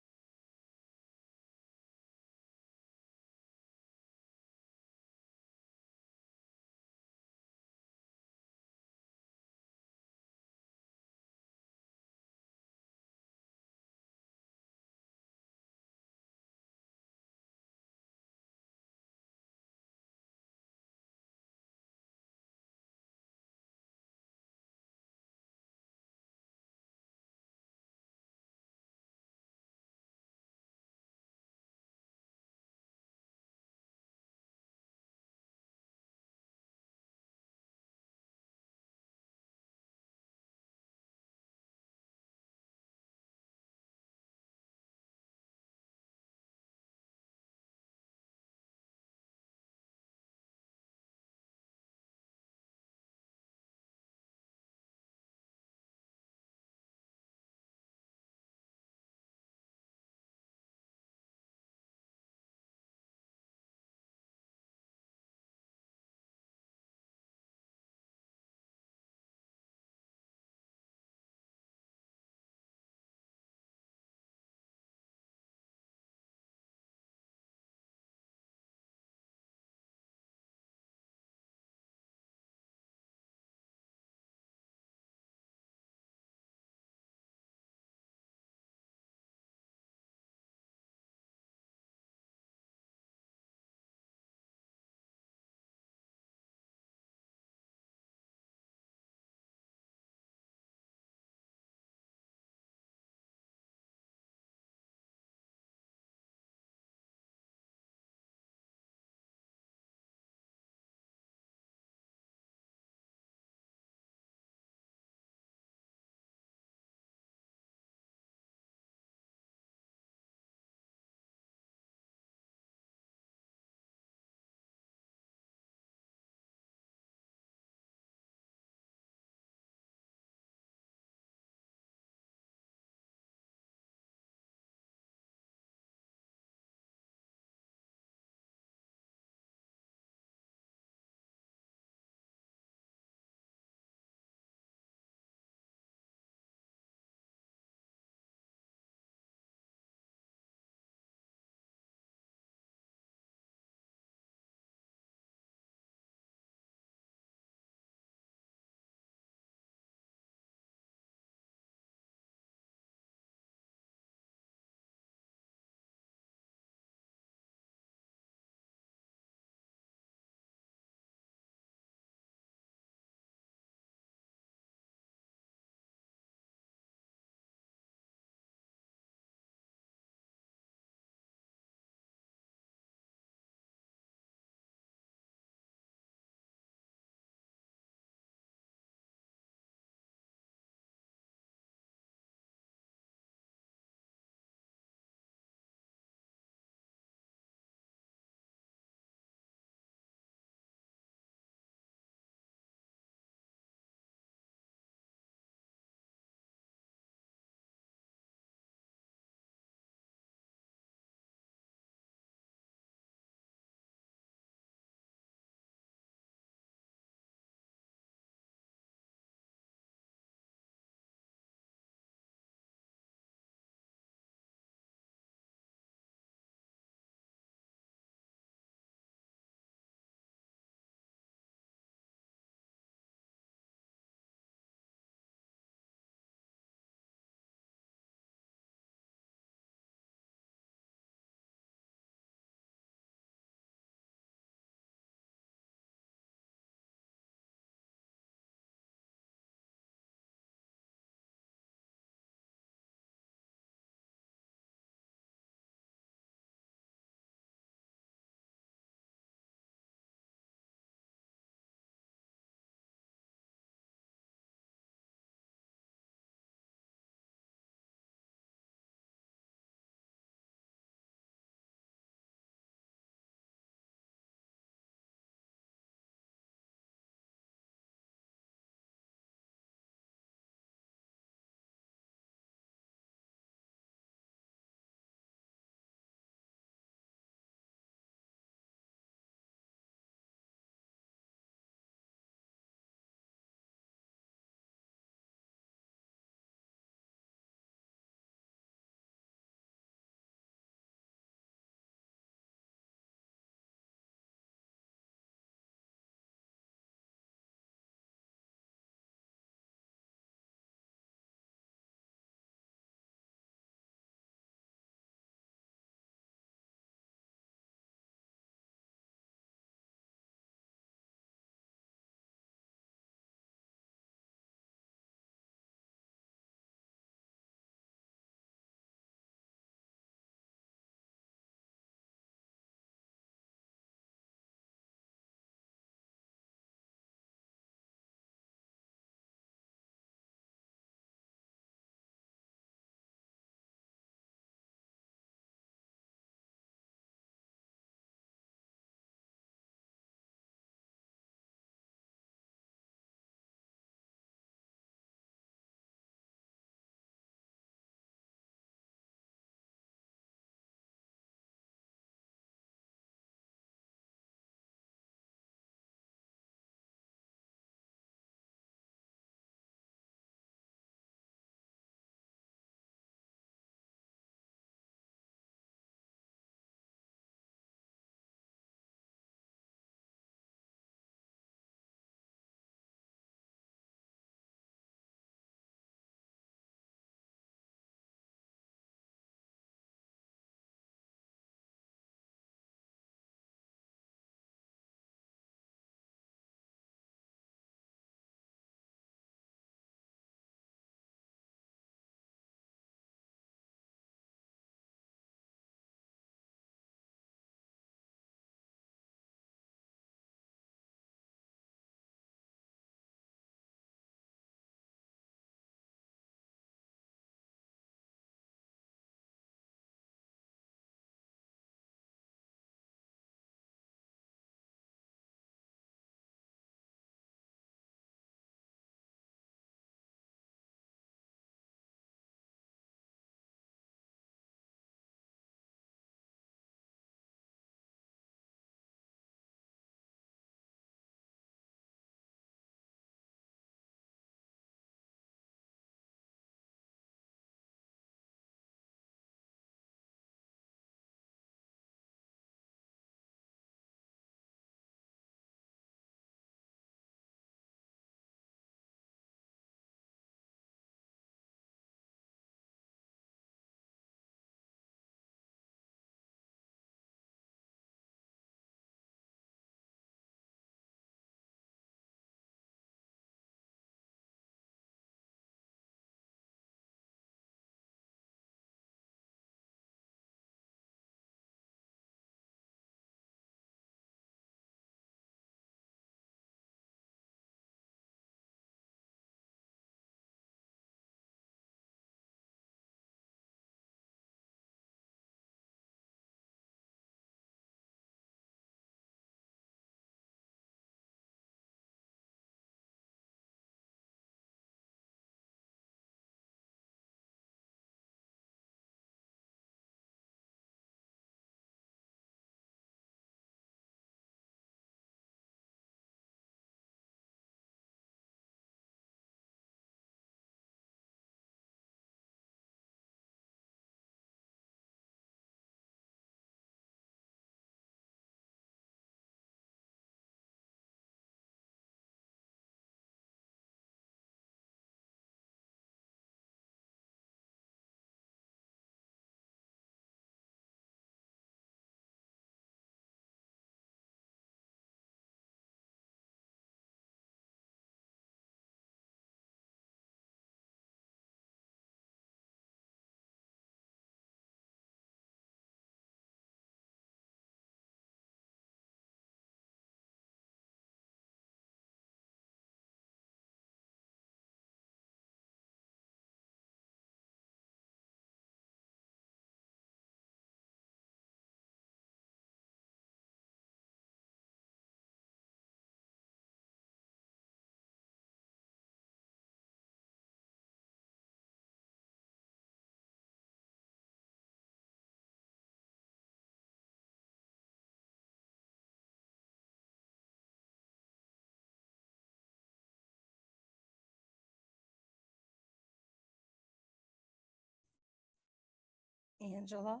Angela?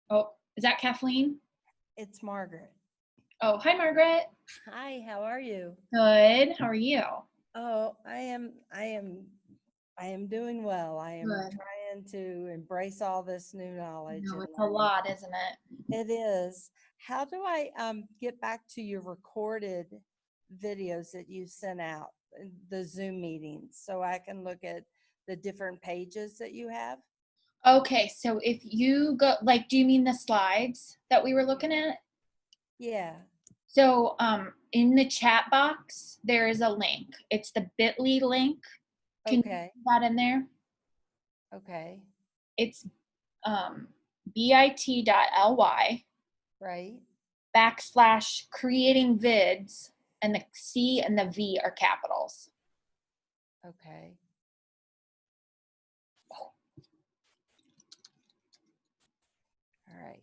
Oh, is that Kathleen? It's Margaret. Oh, hi, Margaret. Hi, how are you? Good. How are you? Oh, I am doing well. I am Good. trying to embrace all this new knowledge. No, and it's a learning. lot, isn't it? It is. How do I get back to your recorded videos that you sent out, the Zoom meetings, so I can look at the different pages that you have? Okay, so if you go, like, do you mean the slides that we were looking at? Yeah. So in the chat box, there is a link. It's the bit.ly link. Can you Okay. put that in there? Okay. It's bit.ly Right. / creating vids, and the C and the V are capitals. Okay. All right.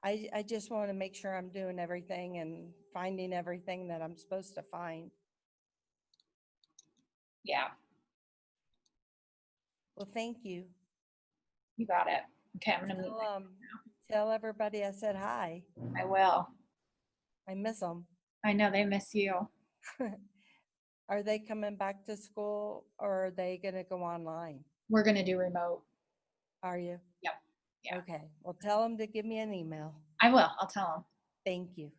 I just want to make sure I'm doing everything and finding everything that I'm supposed to find. Yeah, Well, thank you. you got it. Okay, I'm gonna mute. Tell everybody I said hi. I will. I miss them. I know they miss you. Are they coming back to school or are they going to go online? We're gonna do remote. Are you? Yep. Yeah. Okay. Well, tell them to give me an email. I will. I'll tell them. Thank you.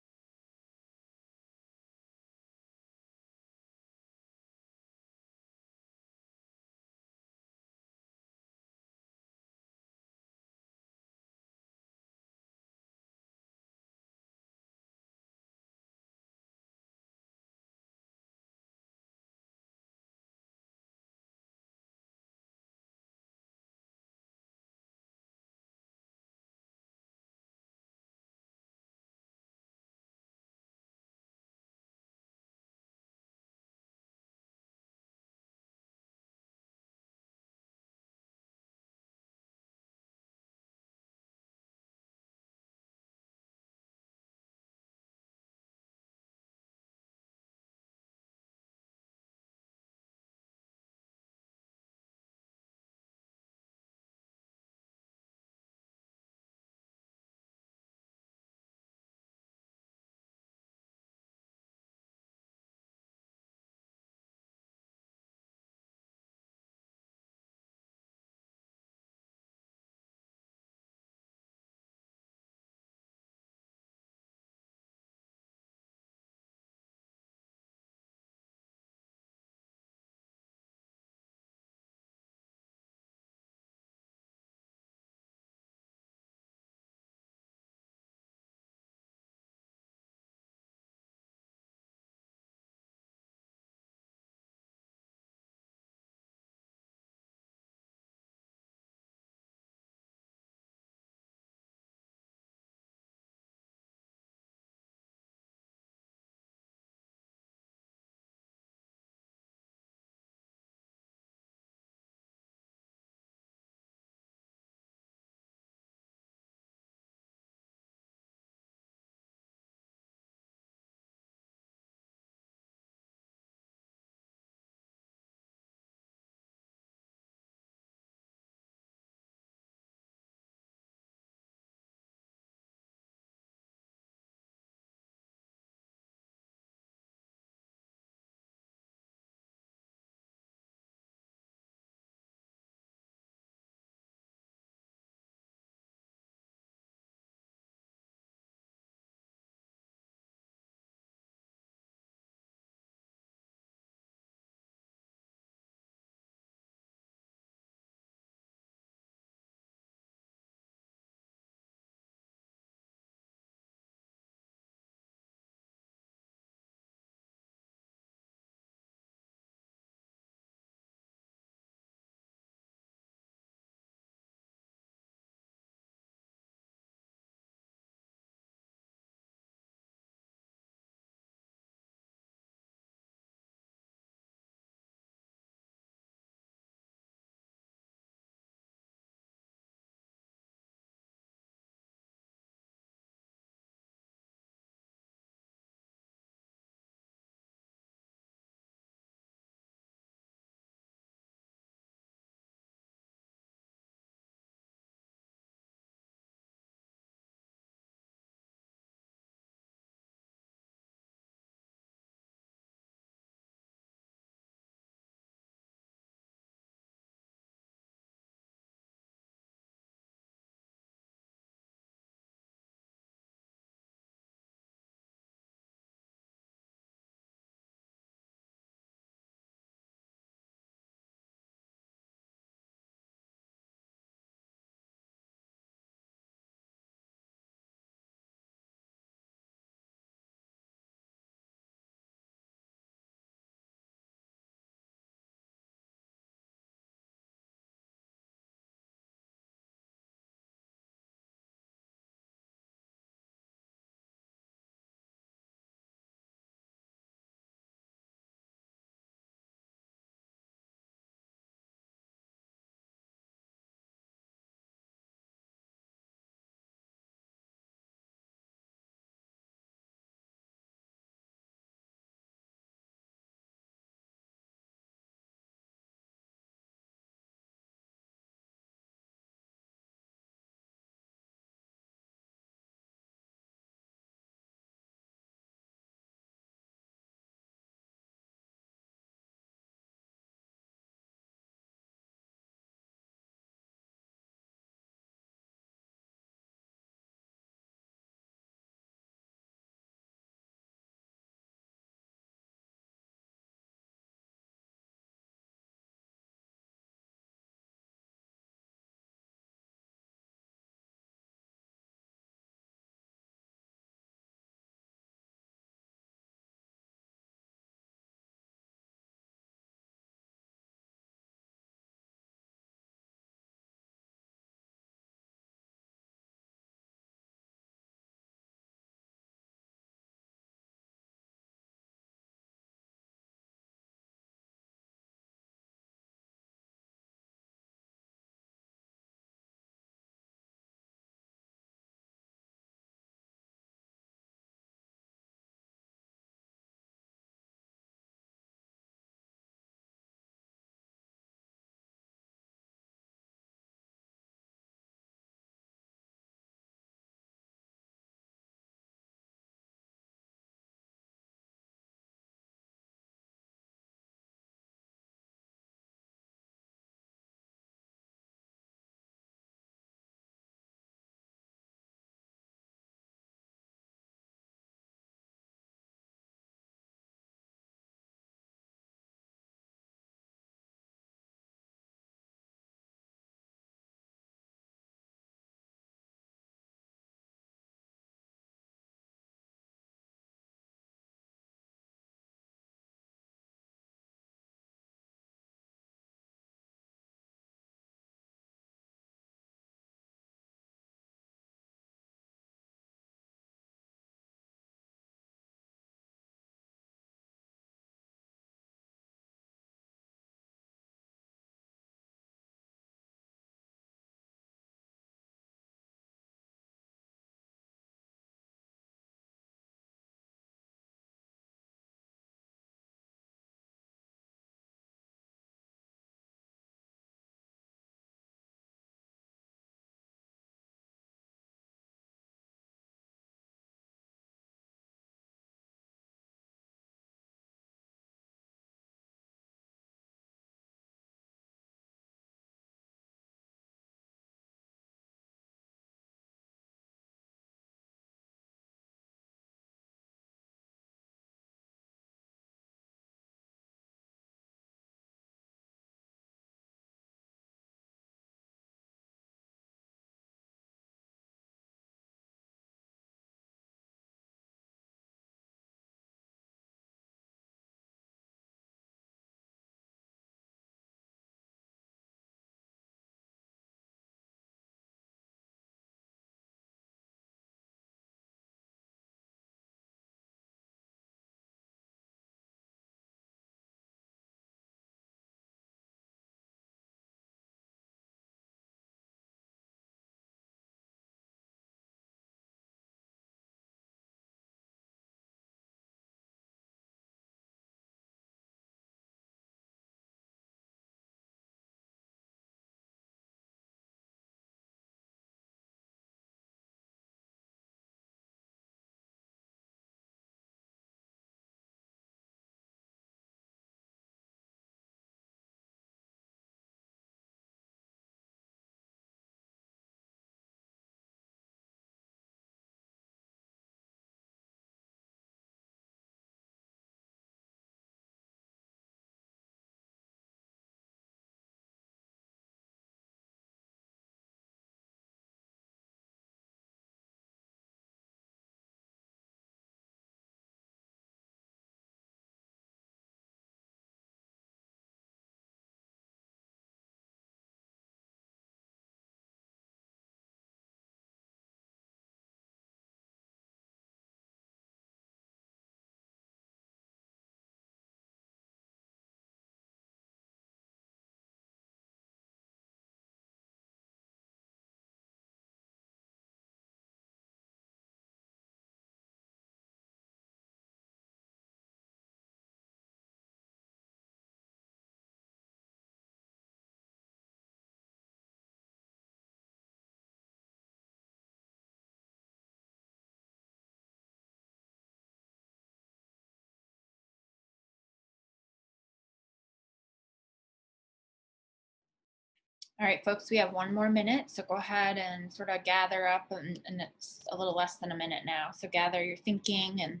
All right, folks, we have 1 more minute, so go ahead and sort of gather up, and it's a little less than a minute now. So gather your thinking and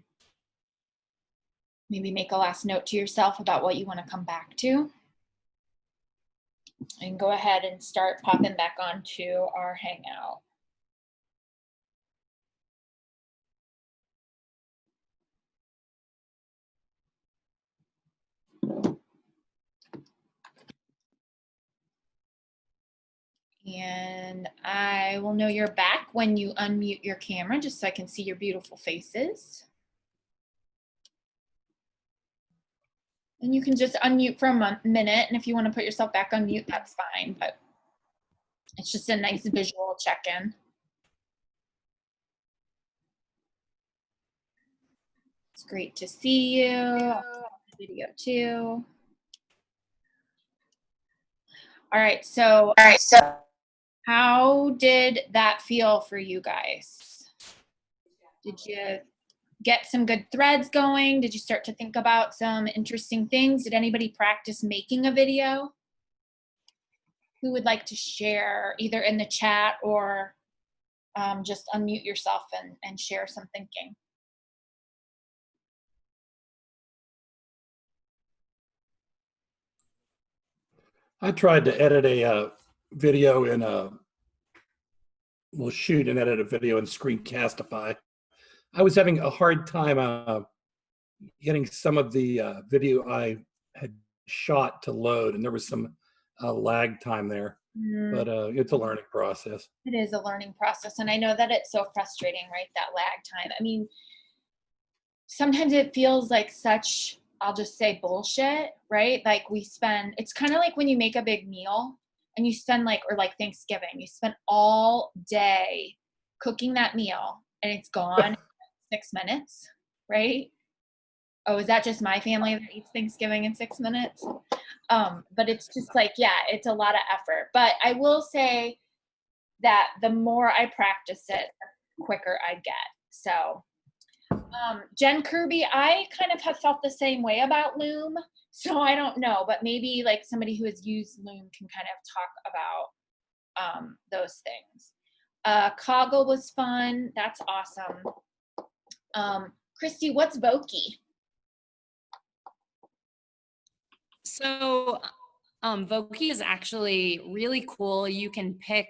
maybe make a last note to yourself about what you want to come back to. And go ahead and start popping back onto our Hangout. And I will know you're back when you unmute your camera, just so I can see your beautiful faces. And you can just unmute for a minute, and if you want to put yourself back on mute, that's fine, but it's just a nice visual check-in. It's great to see you. Video too. All right, so how did that feel for you guys? Did you get some good threads going? Did you start to think about some interesting things? Did anybody practice making a video? Who would like to share either in the chat or just unmute yourself and share some thinking? I tried to edit a video in shoot and edit a video in Screencastify. I was having a hard time getting some of the video I had shot to load, and there was some lag time there. But it's a learning process. It is a learning process, and I know that it's so frustrating, right? That lag time. I mean, sometimes it feels like such, I'll just say, bullshit, right? Like it's kind of like when you make a big meal and you spend or like Thanksgiving, you spend all day cooking that meal and it's gone in 6 minutes, right? Oh, is that just my family that eats Thanksgiving in 6 minutes? But it's just like, yeah, it's a lot of effort. But I will say that the more I practice it, the quicker I get. So Jen Kirby, I kind of have felt the same way about Loom. So I don't know, but maybe like somebody who has used Loom can kind of talk about those things. Coggle was fun. That's awesome. Christy, what's Voki? So Voki is actually really cool. You can pick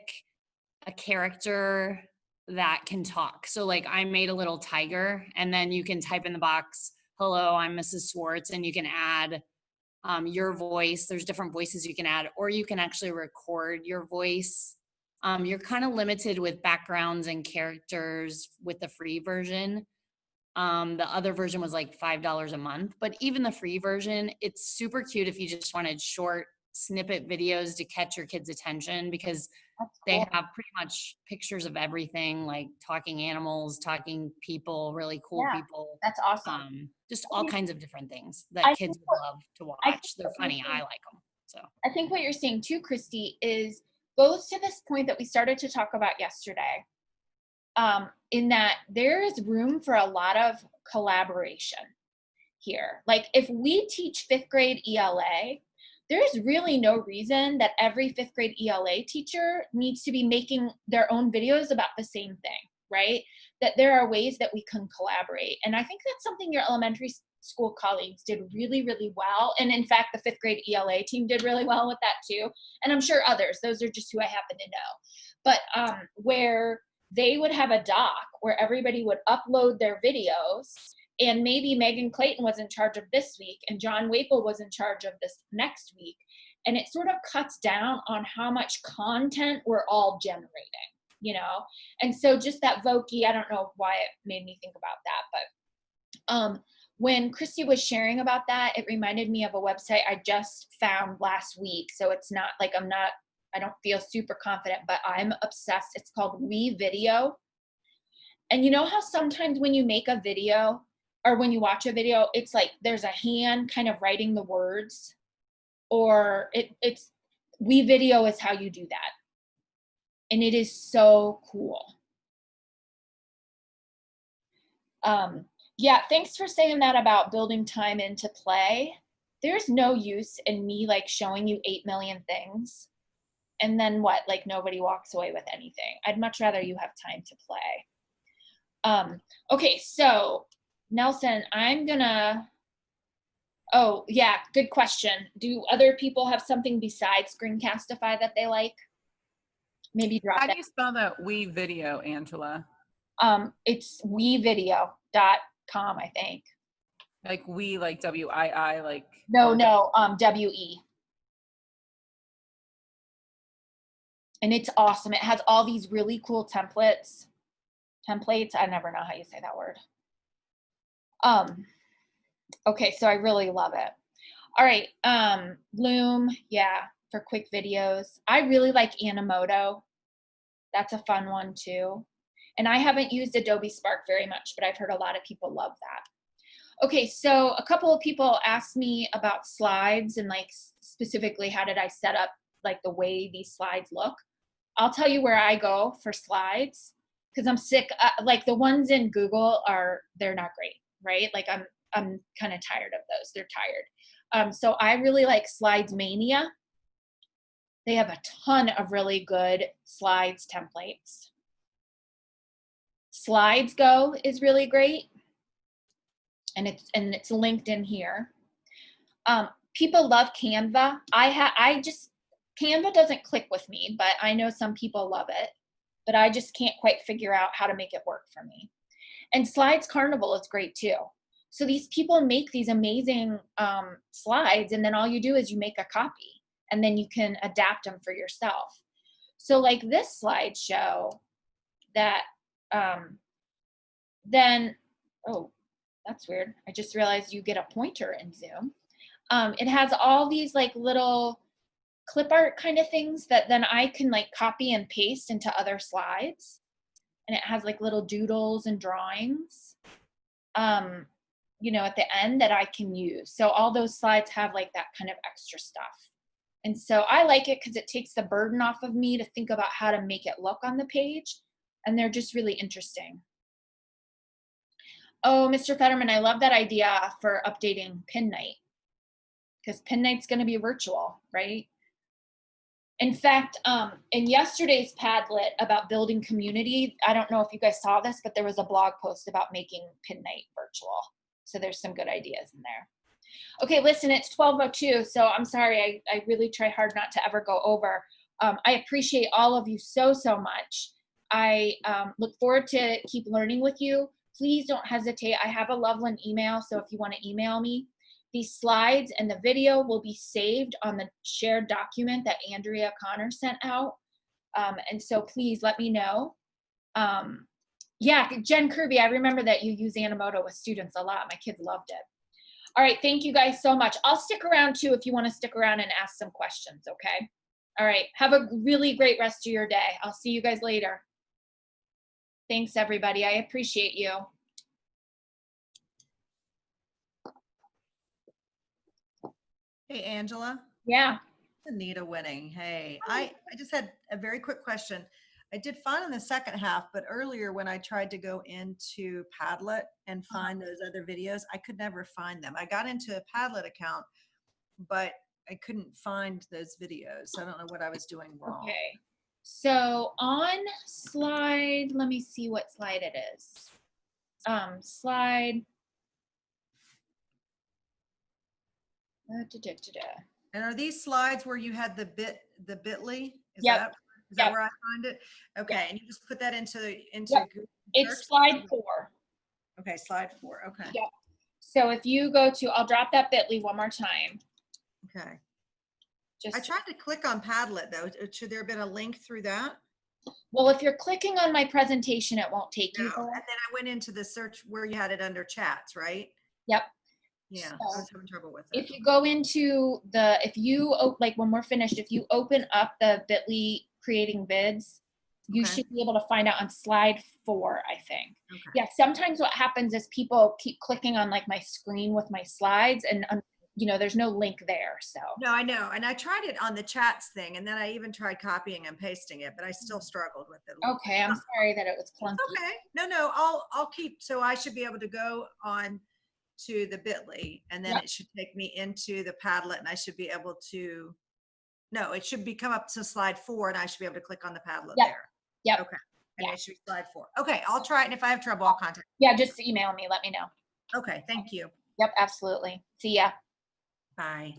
a character that can talk. So like I made a little tiger, and then you can type in the box, hello, I'm Mrs. Swartz, and you can add your voice. There's different voices you can add, or you can actually record your voice. You're kind of limited with backgrounds and characters with the free version. The other version was like $5 a month, but even the free version, it's super cute if you just wanted short snippet videos to catch your kids' attention, because they have pretty much pictures of everything, like talking animals, talking people, really cool people. That's awesome. Just all kinds of different things that kids would love to watch. They're funny. I like them. So I think what you're saying too, Christy, goes to this point that we started to talk about yesterday. In that there is room for a lot of collaboration here. Like if we teach 5th grade ELA, there's really no reason that every 5th grade ELA teacher needs to be making their own videos about the same thing, right? That there are ways that we can collaborate. And I think that's something your elementary school colleagues did really, really well. And in fact, the 5th grade ELA team did really well with that too. And I'm sure others, those are just who I happen to know. But where they would have a doc where everybody would upload their videos, and maybe Megan Clayton was in charge of this week and John Waple was in charge of this next week. And it sort of cuts down on how much content we're all generating, you know? And so just that Voki, I don't know why it made me think about that, but when Christy was sharing about that, it reminded me of a website I just found last week. So it's not like I don't feel super confident, but I'm obsessed. It's called WeVideo. And you know how sometimes when you make a video or when you watch a video, it's like there's a hand kind of writing the words, or it's WeVideo is how you do that. And it is so cool. Yeah, thanks for saying that about building time into play. There's no use in me like showing you 8 million things and then what? Like nobody walks away with anything. I'd much rather you have time to play. Okay, so Nelson, I'm gonna, oh yeah, good question. Do other people have something besides Screencastify that they like? Maybe drop How that. do you spell that we video, Angela? It's wevideo.com, I think. Like we, like W-I-I, like. No, W-E. And it's awesome. It has all these really cool templates. I never know how you say that word. Okay, so I really love it. All right, Loom, yeah, for quick videos. I really like Animoto. That's a fun one too. And I haven't used Adobe Spark very much, but I've heard a lot of people love that. Okay, so a couple of people asked me about slides and like specifically how did I set up like the way these slides look. I'll tell you where I go for slides because I'm sick. Like the ones in Google they're not great, right? Like I'm kind of tired of those. They're tired. So I really like Slides Mania. They have a ton of really good slides templates. Slides Go is really great, and it's linked in here. People love Canva. Canva doesn't click with me, but I know some people love it, but I just can't quite figure out how to make it work for me. And Slides Carnival is great too. So these people make these amazing slides, and then all you do is you make a copy, and then you can adapt them for yourself. So like this slideshow that, then, oh, that's weird. I just realized you get a pointer in Zoom. It has all these like little clip art kind of things that then I can like copy and paste into other slides. And it has like little doodles and drawings, you know, at the end that I can use. So all those slides have like that kind of extra stuff. And so I like it because it takes the burden off of me to think about how to make it look on the page. And they're just really interesting. Oh, Mr. Fetterman, I love that idea for updating Pin Night because Pin Night's going to be virtual, right? In fact, in yesterday's Padlet about building community, I don't know if you guys saw this, but there was a blog post about making Pin Night virtual. So there's some good ideas in there. Okay, listen, it's 12:02, so I'm sorry. I really try hard not to ever go over. I appreciate all of you so much. I look forward to keep learning with you. Please don't hesitate. I have a Loveland email, so if you want to email me, these slides and the video will be saved on the shared document that Andrea Connor sent out. And so please let me know. Yeah, Jen Kirby, I remember that you use Animoto with students a lot. My kids loved it. All right, thank you guys so much. I'll stick around too if you want to stick around and ask some questions, okay? All right, have a really great rest of your day. I'll see you guys later. Thanks, everybody. I appreciate you. Hey, Angela. Yeah. Anita winning. Hey, I just had a very quick question. I did fine in the second half, but earlier when I tried to go into Padlet and find those other videos, I could never find them. I got into a Padlet account, but I couldn't find those videos. So I don't know what I was doing wrong. Okay. So on slide, let me see what slide it is. Slide. And are these slides where you had the bit.ly? Is Yep. that where I find it? Okay, Yep. and you just put that into Yep. Google It's search? slide 4. Okay, slide 4. Okay. Yep. So if you go to, I'll drop that bit.ly one more time. Okay. Just I tried to click on Padlet though. Should there have been a link through that? well, if you're clicking on my presentation, it won't take you No. there. And then I went into the search where you had it under chats, right? Yep. Yeah, So I was having trouble with it. if you go into the, like when we're finished, if you open up the bit.ly creating vids, you should be able to find out on slide 4, I think. Okay. Yeah, sometimes what happens is people keep clicking on like my screen with my slides and you know, there's no link there, so. No, I know. And I tried it on the chats thing, and then I even tried copying and pasting it, but I still struggled with it. Okay, I'm sorry that it was clunky. Okay. No, I'll keep, so I should be able to go on to the bit.ly and then Yep. it should take me into the Padlet and I should be able to No, it should be come up to slide 4 and I should be able to click on the Padlet Yep. there. Yep. Okay. And it should be slide 4. Okay, I'll try it. And if I have trouble, I'll contact. Yeah, just email me. Let me know. Okay, thank you. Yep, absolutely. See ya. Bye.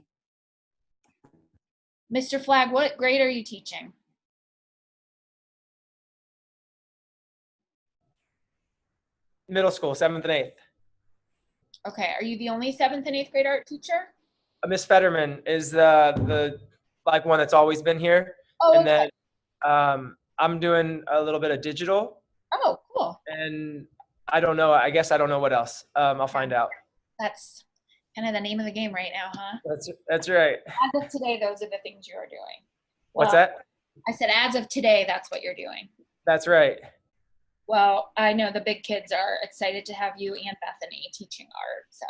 Mr. Flag, what grade are you teaching? Middle school, 7th and 8th. Okay, are you the only 7th and 8th grade art teacher? Miss Fetterman is the like one that's always been here. Oh, and okay. then I'm doing a little bit of digital. Oh, cool. And I don't know. I guess I don't know what else. I'll find out. That's kind of the name of the game right now, huh? That's right. As of today, those are the things you are doing. What's Well, that? I said, as of today, that's what you're doing. That's right. Well, I know the big kids are excited to have you and Bethany teaching art. So,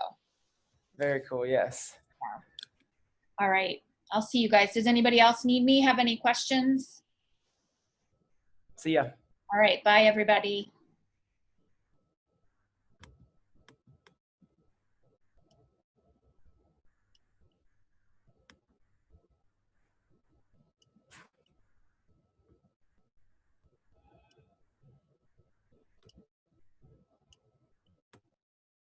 Very cool. Yes. all right. I'll see you guys. Does anybody else need me? Have any questions? See ya. All right. Bye, everybody.